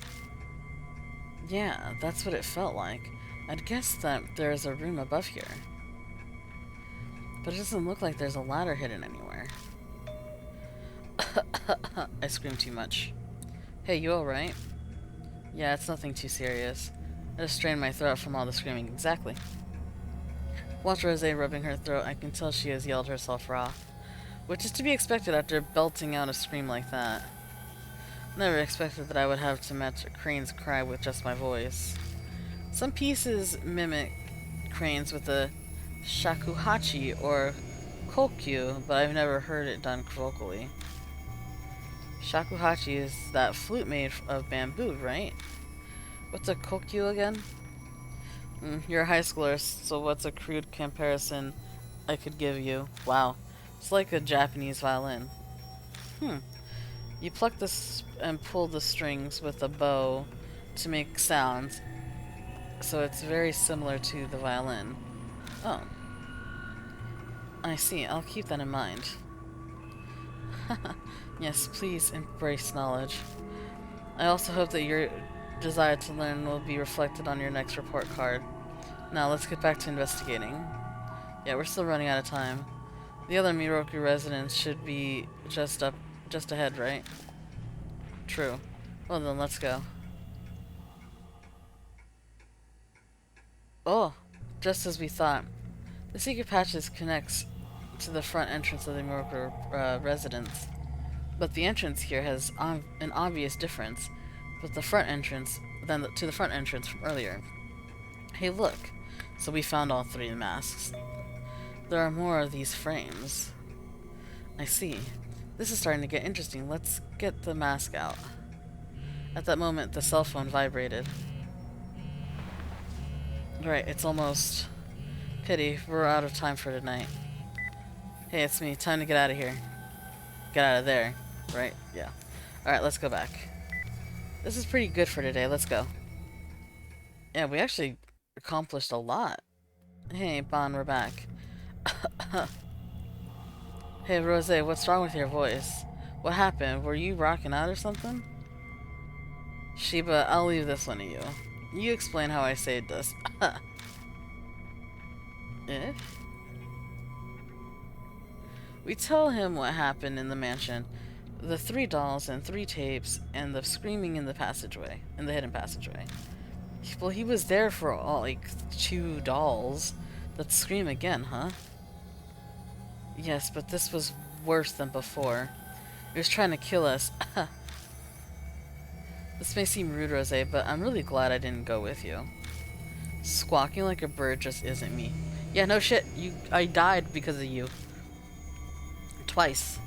Yeah, that's what it felt like. I'd guess that there's a room above here. But it doesn't look like there's a ladder hidden anywhere. I screamed too much. Hey, you alright? Yeah, it's nothing too serious. I just strained my throat from all the screaming. Exactly. Watch Rose rubbing her throat. I can tell she has yelled herself raw. Which is to be expected after belting out a scream like that. Never expected that I would have to match a crane's cry with just my voice. Some pieces mimic cranes with a shakuhachi or kokyu, but I've never heard it done vocally. Shakuhachi is that flute made of bamboo, right? What's a kokyu again? You're a high schooler, so what's a crude comparison I could give you? Wow. It's like a Japanese violin. You pluck this and pull the strings with a bow to make sounds, so it's very similar to the violin. Oh. I see. I'll keep that in mind. Yes, please embrace knowledge. I also hope that your desire to learn will be reflected on your next report card. Now, let's get back to investigating. Yeah, we're still running out of time. The other Miroku residence should be just ahead, right? True. Well then, let's go. Oh, Just as we thought. The secret passage connects to the front entrance of the Miracle residence. But the entrance here has an obvious difference with the front entrance to the front entrance from earlier. Hey, look. So we found all three masks. There are more of these frames. I see. This is starting to get interesting. Let's get the mask out. At that moment, the cell phone vibrated. Right, it's almost... Pity, we're out of time for tonight. Hey, it's me. Time to get out of here. Get out of there. Right? Yeah. Alright, let's go back. This is pretty good for today. Let's go. Yeah, we actually accomplished a lot. Hey, Bon, we're back. Hey, Rose, what's wrong with your voice? What happened? Were you rocking out or something? Shiba, I'll leave this one to you. You explain how I saved us. Eh? We tell him what happened in the mansion. The 3 dolls and 3 tapes and the screaming in the passageway. In the hidden passageway. Well, he was there for all, like, 2 dolls that scream again, huh? Yes, but this was worse than before. He was trying to kill us. This may seem rude, Rose, but I'm really glad I didn't go with you. Squawking like a bird just isn't me. Yeah, no shit. I died because of you. Twice.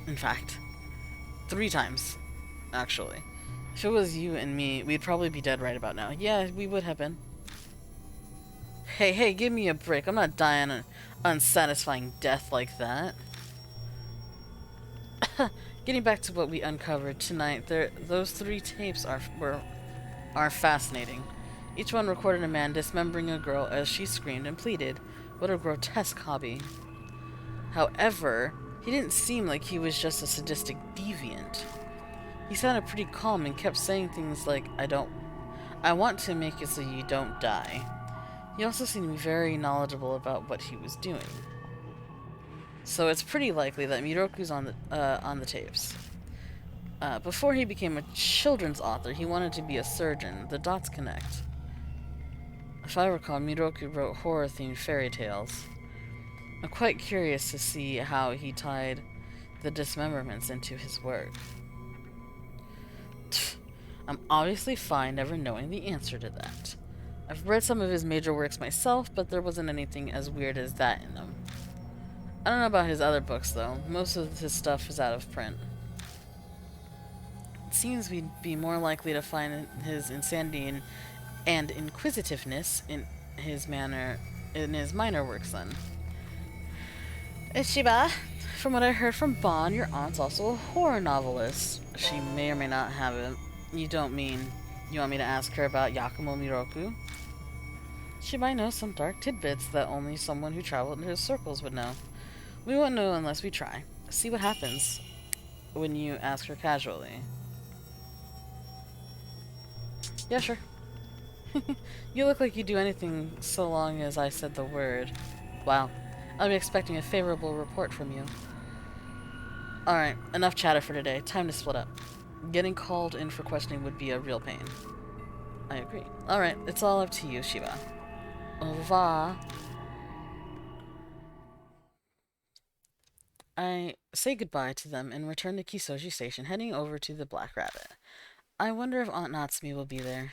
In fact. 3 times. Actually. If it was you and me, we'd probably be dead right about now. Yeah, we would have been. Hey, give me a break. I'm not dying an unsatisfying death like that. Getting back to what we uncovered tonight, those 3 tapes are fascinating. Each one recorded a man dismembering a girl as she screamed and pleaded. What a grotesque hobby. However, he didn't seem like he was just a sadistic deviant. He sounded pretty calm and kept saying things like, I want to make it so you don't die. He also seemed to be very knowledgeable about what he was doing. So it's pretty likely that Miroku's on the tapes. Before he became a children's author, he wanted to be a surgeon. The dots connect. If I recall, Miroku wrote horror-themed fairy tales. I'm quite curious to see how he tied the dismemberments into his work. I'm obviously fine never knowing the answer to that. I've read some of his major works myself, but there wasn't anything as weird as that in them. I don't know about his other books, though. Most of his stuff is out of print. It seems we'd be more likely to find his insanity and inquisitiveness in his minor works, then. Ishiba, from what I heard from Bon, your aunt's also a horror novelist. She may or may not have it. You don't mean you want me to ask her about Yakumo Miroku? She might know some dark tidbits that only someone who traveled in his circles would know. We won't know unless we try. See what happens when you ask her casually. Yeah, sure. You look like you'd do anything so long as I said the word. Wow. I'll be expecting a favorable report from you. Alright, enough chatter for today. Time to split up. Getting called in for questioning would be a real pain. I agree. Alright, it's all up to you, Shiba. Au revoir. I say goodbye to them and return to Kisoji Station, heading over to the Black Rabbit. I wonder if Aunt Natsume will be there.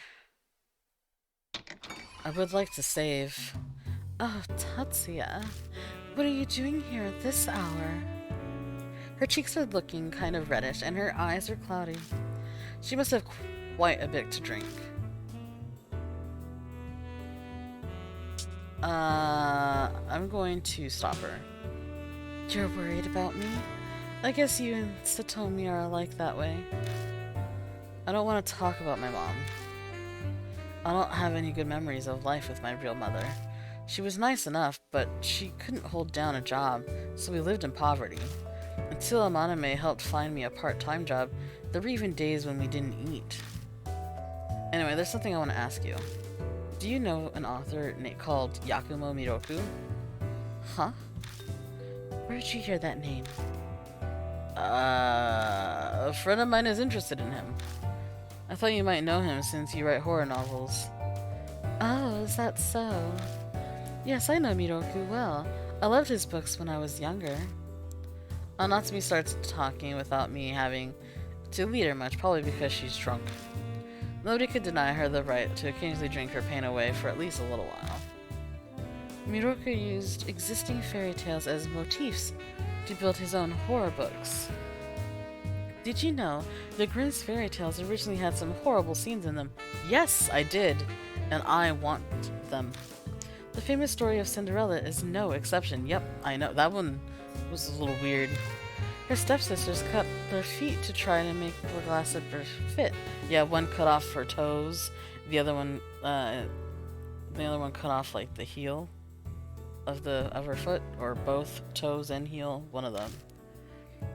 I would like to save... Oh, Tatsuya. What are you doing here at this hour? Her cheeks are looking kind of reddish, and her eyes are cloudy. She must have quite a bit to drink. I'm going to stop her. You're worried about me? I guess you and Satomi are alike that way. I don't want to talk about my mom. I don't have any good memories of life with my real mother. She was nice enough, but she couldn't hold down a job, so we lived in poverty. Until Amaname helped find me a part-time job, there were even days when we didn't eat. Anyway, there's something I want to ask you. Do you know an author called Yakumo Miroku? Huh? Where did you hear that name? A friend of mine is interested in him. I thought you might know him since you write horror novels. Oh, is that so? Yes, I know Miroku well. I loved his books when I was younger. Natsumi starts talking without me having to lead her much, probably because she's drunk. Nobody could deny her the right to occasionally drink her pain away for at least a little while. Miroku used existing fairy tales as motifs to build his own horror books. Did you know the Grimm's fairy tales originally had some horrible scenes in them? Yes, I did, and I want them. The famous story of Cinderella is no exception. Yep, I know. That one was a little weird. Her stepsisters cut their feet to try to make the glass slipper fit. Yeah, one cut off her toes, the other one, cut off like the heel of her foot, or both toes and heel, one of them.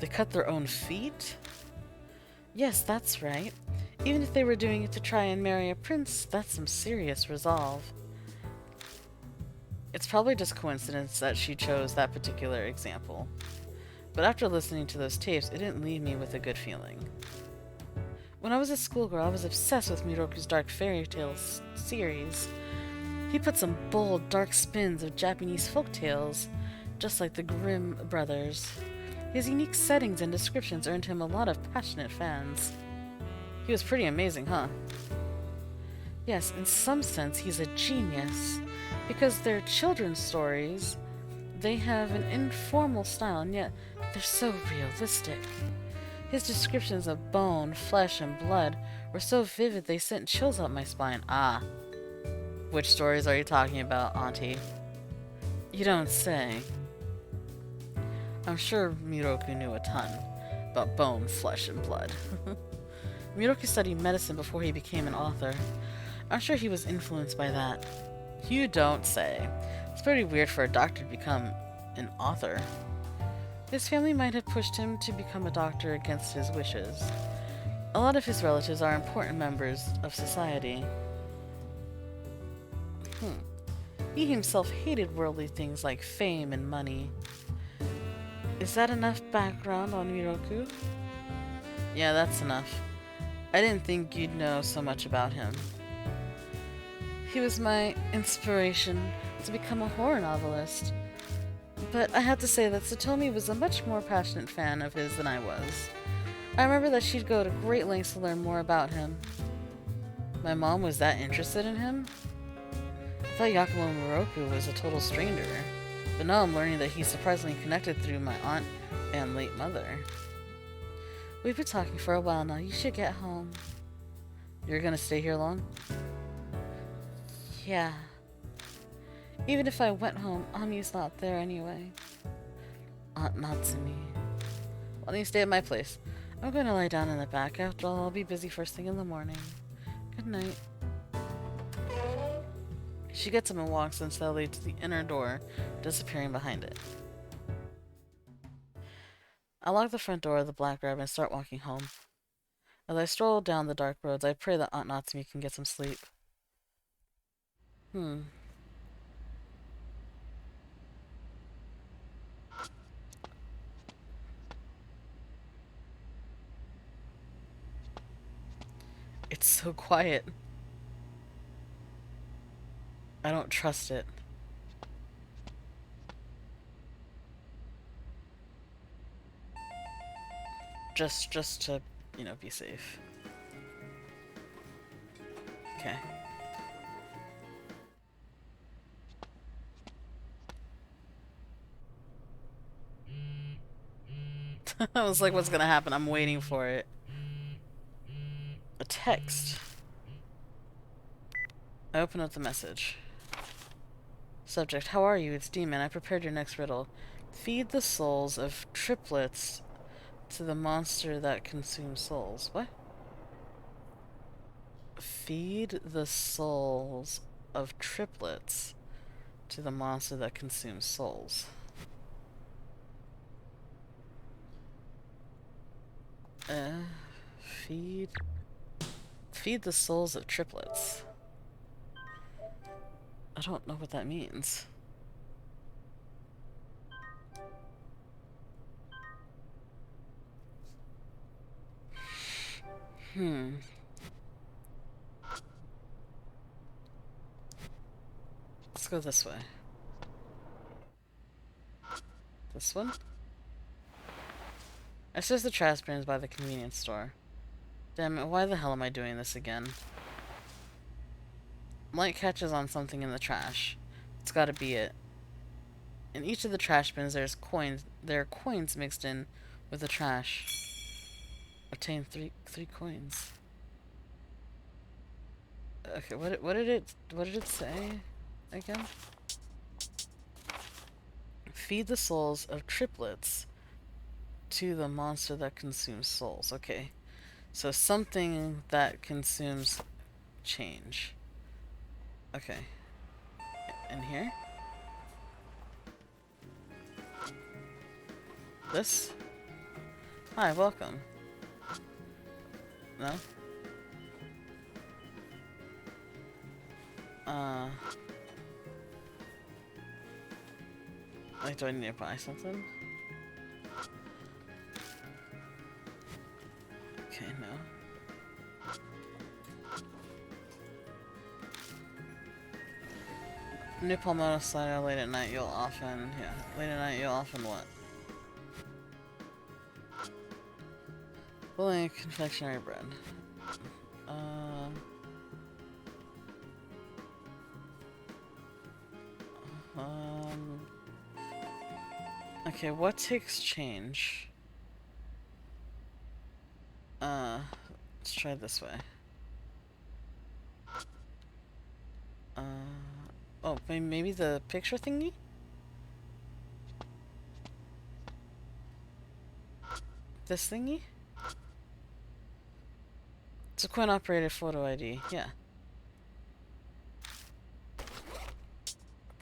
They cut their own feet? Yes, that's right. Even if they were doing it to try and marry a prince, that's some serious resolve. It's probably just coincidence that she chose that particular example. But after listening to those tapes, it didn't leave me with a good feeling. When I was a schoolgirl, I was obsessed with Miroku's Dark Fairy Tales series. He put some bold, dark spins of Japanese folk tales, just like the Grimm brothers. His unique settings and descriptions earned him a lot of passionate fans. He was pretty amazing, huh? Yes, in some sense, he's a genius. Because they're children's stories, they have an informal style, and yet they're so realistic. His descriptions of bone, flesh, and blood were so vivid they sent chills up my spine. Ah, which stories are you talking about, Auntie? You don't say. I'm sure Miroku knew a ton about bone, flesh, and blood. Miroku studied medicine before he became an author. I'm sure he was influenced by that. You don't say. It's pretty weird for a doctor to become an author. His family might have pushed him to become a doctor against his wishes. A lot of his relatives are important members of society. He himself hated worldly things like fame and money. Is that enough background on Miroku? Yeah, that's enough. I didn't think you'd know so much about him. He was my inspiration to become a horror novelist. But I have to say that Satomi was a much more passionate fan of his than I was. I remember that she'd go to great lengths to learn more about him. My mom was that interested in him? I thought Yakumo Moroku was a total stranger, but now I'm learning that he's surprisingly connected through my aunt and late mother. We've been talking for a while now. You should get home. You're gonna stay here long? Yeah. Even if I went home, Ami's not there anyway. Aunt Natsumi. Why don't you stay at my place? I'm going to lie down in the back. After all, I'll be busy first thing in the morning. Good night. She gets up and walks unsteadily to the inner door, disappearing behind it. I lock the front door of the Black Rabbit and start walking home. As I stroll down the dark roads, I pray that Aunt Natsumi can get some sleep. It's so quiet. I don't trust it. Just to, be safe. Okay. I was like, what's gonna happen? I'm waiting for it. A text. I open up the message. Subject, how are you? It's Demon. I prepared your next riddle. Feed the souls of triplets to the monster that consumes souls. What? Feed the souls of triplets to the monster that consumes souls. Feed... Feed the souls of triplets. I don't know what that means. Let's go this way. This one? It says the trash bin is by the convenience store. Damn it, why the hell am I doing this again? Light catches on something in the trash. It's gotta be it. In each of the trash bins there are coins mixed in with the trash. Obtain three coins. Okay, what did it say again? Feed the souls of triplets to the monster that consumes souls. Okay. So something that consumes change. Okay. In here? This? Hi, welcome. No? Like, do I need to buy something? Okay, no. Nipple motorcycle late at night you'll often what? Bullying confectionery bread. Okay, what takes change? Let's try this way. Oh, maybe the picture thingy? This thingy? It's a coin-operated photo ID, yeah.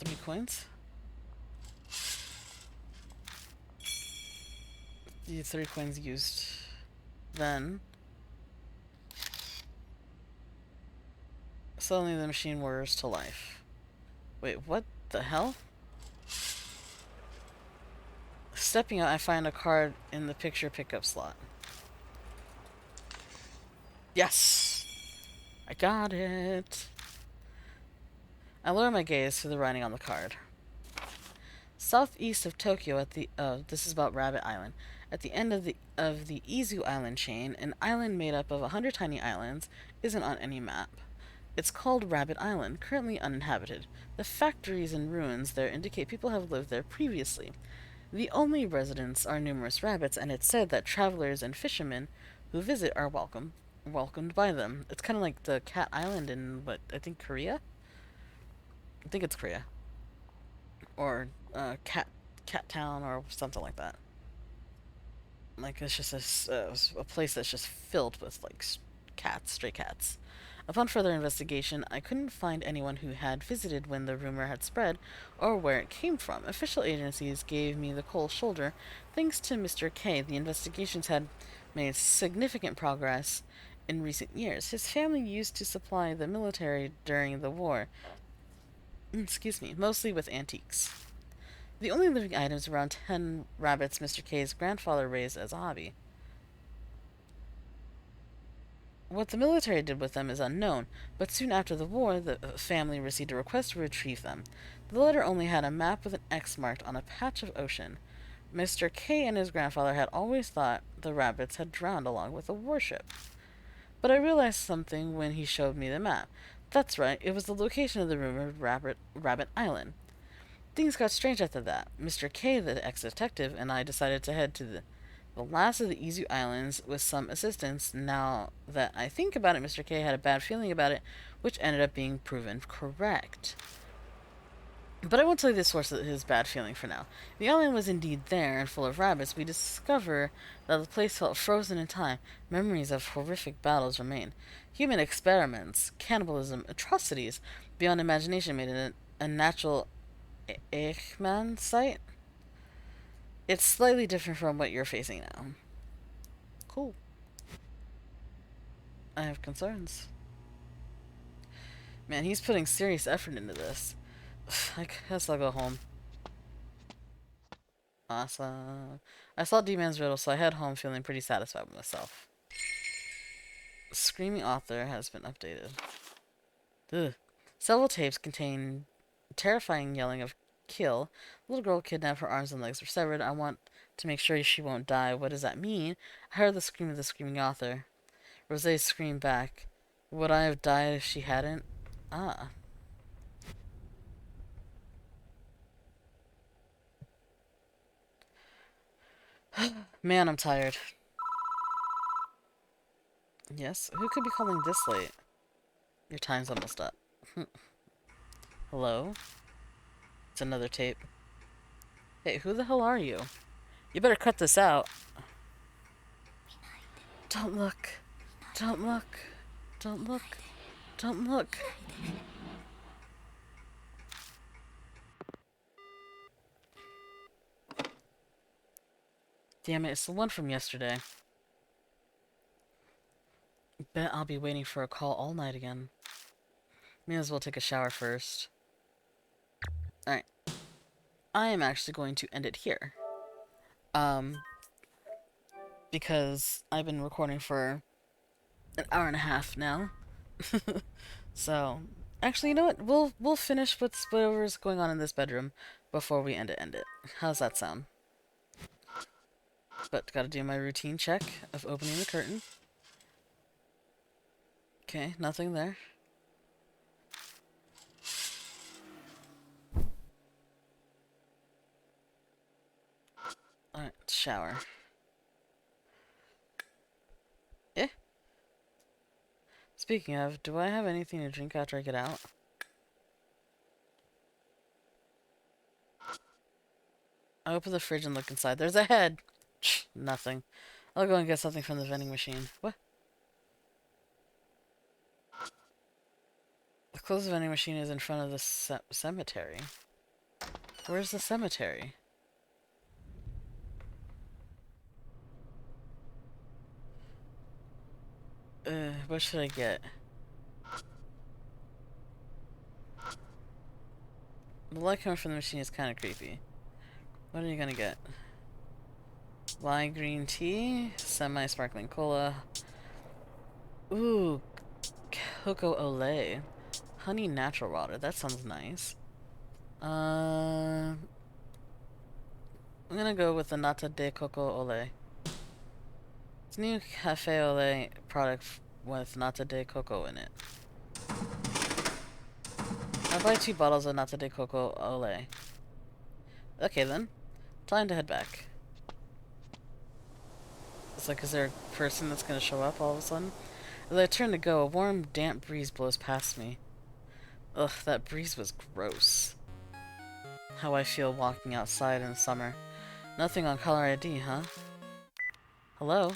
3 coins? The 3 coins used. Then suddenly the machine whirs to life. Wait, what the hell? Stepping out, I find a card in the picture pickup slot. Yes! I got it! I lower my gaze to the writing on the card. Southeast of Tokyo at the this is about Rabbit Island. At the end of the Izu Island chain, an island made up of 100 tiny islands isn't on any map. It's called Rabbit Island, currently uninhabited. The factories and ruins there indicate people have lived there previously. The only residents are numerous rabbits, and it's said that travelers and fishermen who visit are welcomed by them. It's kind of like the Cat Island in, what, I think Korea? I think it's Korea. Or Cat Town or something like that. Like, it's just a place that's just filled with, like, cats, stray cats. Upon further investigation, I couldn't find anyone who had visited when the rumor had spread, or where it came from. Official agencies gave me the cold shoulder. Thanks to Mr. K, the investigations had made significant progress in recent years. His family used to supply the military during the war. Excuse me, mostly with antiques. The only living items around 10 rabbits Mr. K's grandfather raised as a hobby. What the military did with them is unknown, but soon after the war, the family received a request to retrieve them. The letter only had a map with an X marked on a patch of ocean. Mr. K and his grandfather had always thought the rabbits had drowned along with the warship. But I realized something when he showed me the map. That's right, it was the location of the rumored Rabbit Island. Things got strange after that. Mr. K, the ex-detective, and I decided to head to the last of the Izu Islands with some assistance. Now that I think about it, Mr. K had a bad feeling about it, which ended up being proven correct. But I won't tell you the source of his bad feeling for now. The island was indeed there and full of rabbits. We discover that the place felt frozen in time. Memories of horrific battles remain. Human experiments, cannibalism, atrocities beyond imagination made it a natural Eichmann site. It's slightly different from what you're facing now. Cool. I have concerns. Man, he's putting serious effort into this. I guess I'll go home. Awesome. I saw D-Man's riddle, so I head home feeling pretty satisfied with myself. Screaming Author has been updated. Ugh. Several tapes contain terrifying yelling of kill. Little girl kidnapped, her arms and legs were severed. I want to make sure she won't die. What does that mean? I heard the scream of the screaming author. Rose screamed back. Would I have died if she hadn't? Ah. Man, I'm tired. Yes? Who could be calling this late? Your time's almost up. Hello? It's another tape. Hey, who the hell are you? You better cut this out. Don't look. Don't look. Don't look. Don't look. Damn it, it's the one from yesterday. Bet I'll be waiting for a call all night again. May as well take a shower first. Alright. I am actually going to end it here. Because I've been recording for an hour and a half now. So, actually, you know what? We'll finish with whatever's going on in this bedroom before we end it. How's that sound? But gotta do my routine check of opening the curtain. Okay, nothing there. Alright, shower. Eh? Speaking of, do I have anything to drink after I get out? I open the fridge and look inside. There's a head! Nothing. I'll go and get something from the vending machine. What? The closest vending machine is in front of the cemetery. Where's the cemetery? What should I get? The light coming from the machine is kind of creepy. What are you gonna get? Lime green tea, semi-sparkling cola. Ooh, cocoa ole. Honey natural water. That sounds nice. I'm gonna go with the nata de coco ole. It's a new cafe ole product with nata de coco in it. I'll buy 2 bottles of nata de coco ole. Okay then, time to head back. It's like, is there a person that's gonna show up all of a sudden? As I turn to go, a warm, damp breeze blows past me. Ugh, that breeze was gross. How I feel walking outside in the summer. Nothing on caller ID, huh? Hello?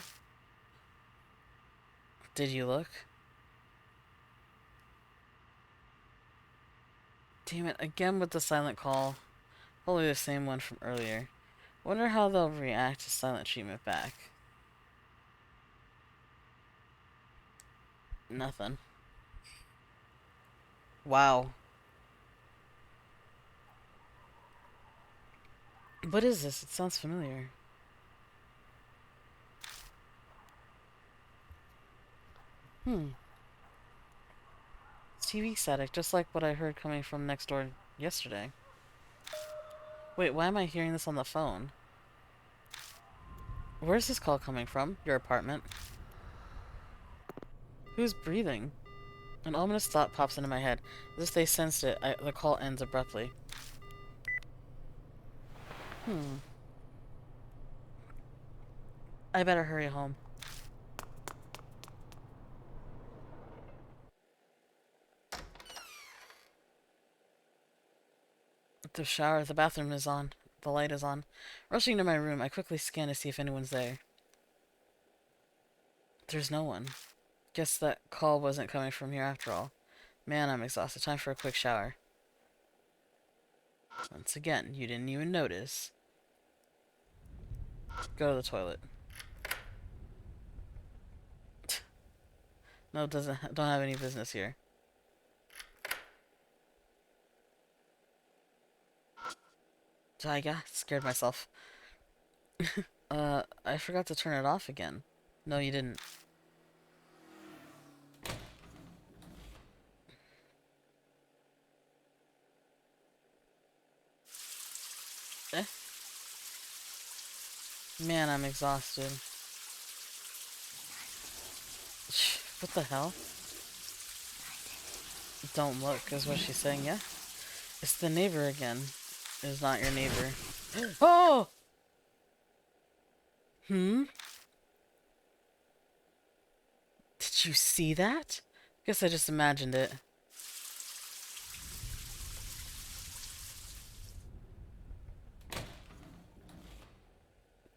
Did you look? Damn it, again with the silent call. Probably the same one from earlier. Wonder how they'll react to silent treatment back. Nothing. Wow. What is this? It sounds familiar. It's TV static, just like what I heard coming from next door yesterday. Wait, why am I hearing this on the phone? Where's this call coming from? Your apartment? Who's breathing? An ominous thought pops into my head. As if they sensed it, the call ends abruptly. I better hurry home. The bathroom is on. The light is on. Rushing to my room, I quickly scan to see if anyone's there. There's no one. Guess that call wasn't coming from here after all. Man, I'm exhausted. Time for a quick shower. Once again, you didn't even notice. Go to the toilet. No, don't have any business here. I got scared myself. I forgot to turn it off again. No, you didn't. Man, I'm exhausted. What the hell? Don't look, is what she's saying, yeah? It's the neighbor again. It's not your neighbor. Oh! Hmm? Did you see that? Guess I just imagined it.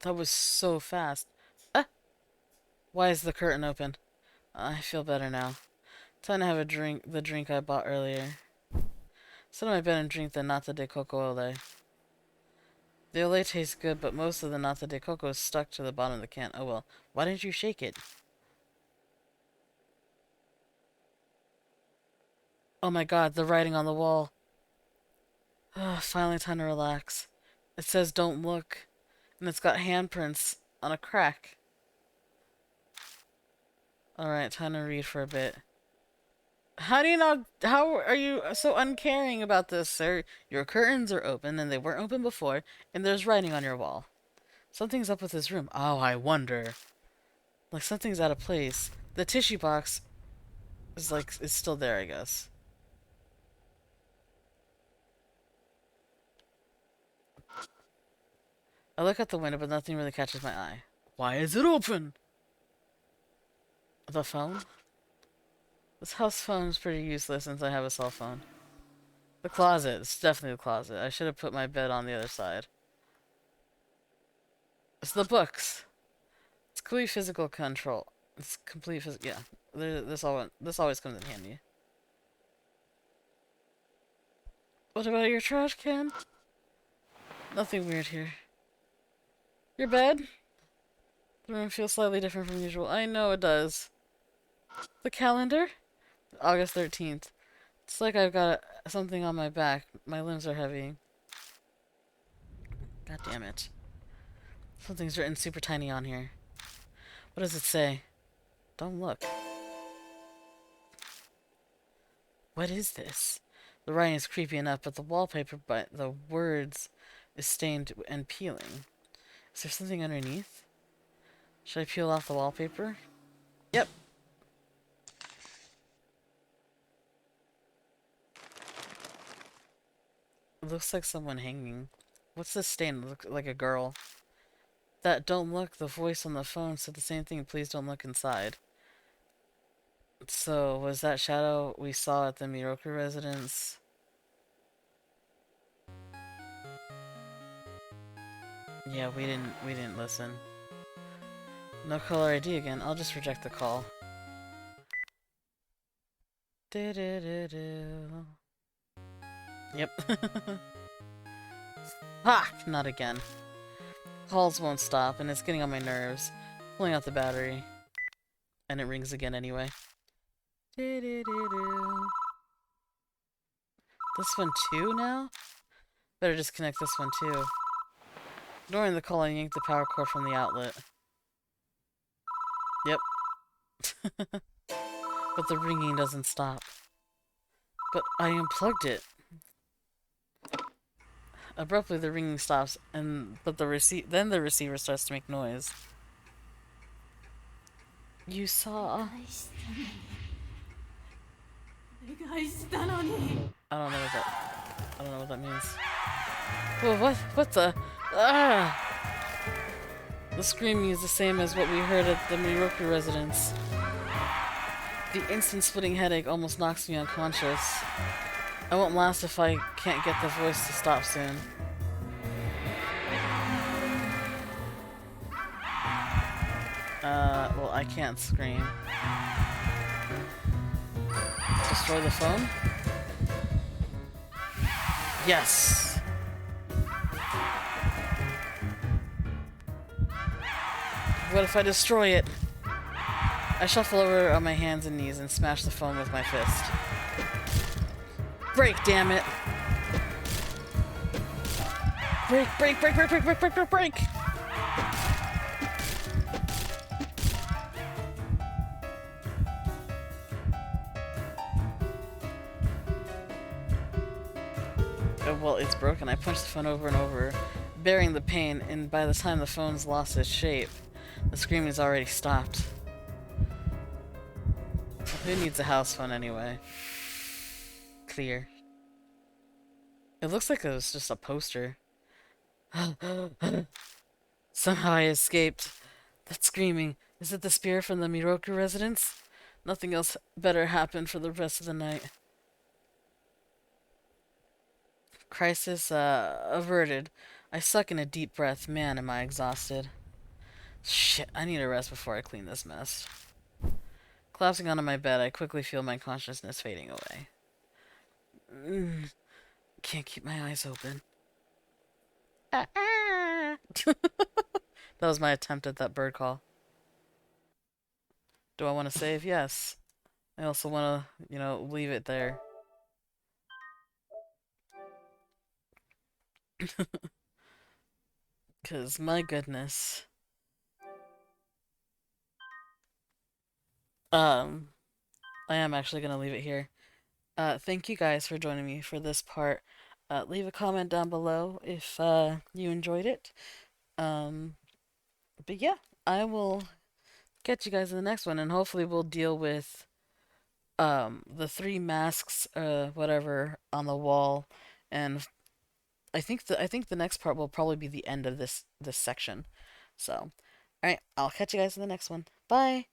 That was so fast. Ah! Why is the curtain open? I feel better now. Time to have a drink, the drink I bought earlier. Sit on my bed and drink the nata de coco ole. The ole tastes good, but most of the nata de coco is stuck to the bottom of the can. Oh well. Why didn't you shake it? Oh my god, the writing on the wall. Finally time to relax. It says don't look, and it's got handprints on a crack. Alright, time to read for a bit. How do you not... How are you so uncaring about this, sir? Your curtains are open, and they weren't open before, and there's writing on your wall. Something's up with this room. Oh, I wonder. Like, something's out of place. The tissue box is still there, I guess. I look out the window, but nothing really catches my eye. Why is it open? The phone? This house phone is pretty useless since I have a cell phone. The closet. It's definitely the closet. I should have put my bed on the other side. It's the books. It's complete physical control. It's complete physical. Yeah. This always comes in handy. What about your trash can? Nothing weird here. Your bed? The room feels slightly different from usual. I know it does. The calendar? August 13th. It's like I've got something on my back. My limbs are heavy. God damn it. Something's written super tiny on here. What does it say? Don't look. What is this? The writing is creepy enough, but the wallpaper, but the words is stained and peeling. Is there something underneath? Should I peel off the wallpaper? Yep. It looks like someone hanging. What's this stain? It looks like a girl. That don't look, the voice on the phone said the same thing. Please don't look inside. So, was that shadow we saw at the Miroku residence? Yeah, we didn't listen. No caller ID again. I'll just reject the call. Yep. Ha! Not again. Calls won't stop, and it's getting on my nerves. Pulling out the battery. And it rings again anyway. This one too now? Better disconnect this one too. Ignoring the call, I yanked the power cord from the outlet. Yep. But the ringing doesn't stop. But I unplugged it. Abruptly, the ringing stops, but the receiver starts to make noise. You saw. I don't know what that means. Well, what the? Ah! The screaming is the same as what we heard at the Miroku residence. The instant splitting headache almost knocks me unconscious. I won't last if I can't get the voice to stop soon. Well, I can't scream. Destroy the phone? Yes! What if I destroy it? I shuffle over on my hands and knees and smash the phone with my fist. Break, damn it! Break, break, break, break, break, break, break, break, break! Oh, well, it's broken. I punched the phone over and over. bearing the pain, and by the time the phone's lost its shape, the screaming's already stopped. Who needs a house phone anyway? Clear. It looks like it was just a poster. Somehow I escaped. That screaming. Is it the spirit from the Miroku residence? Nothing else better happened for the rest of the night. Crisis, averted. I suck in a deep breath. Man, am I exhausted. Shit, I need a rest before I clean this mess. Collapsing onto my bed, I quickly feel my consciousness fading away. Can't keep my eyes open. Ah, ah. That was my attempt at that bird call. Do I want to save? Yes. I also want to, leave it there. Because, my goodness. Um, I am actually going to leave it here. Thank you guys for joining me for this part. Leave a comment down below if you enjoyed it. Um, but yeah, I will catch you guys in the next one, and hopefully we'll deal with the three masks, whatever, on the wall, and I think the next part will probably be the end of this section. So, all right, I'll catch you guys in the next one. Bye.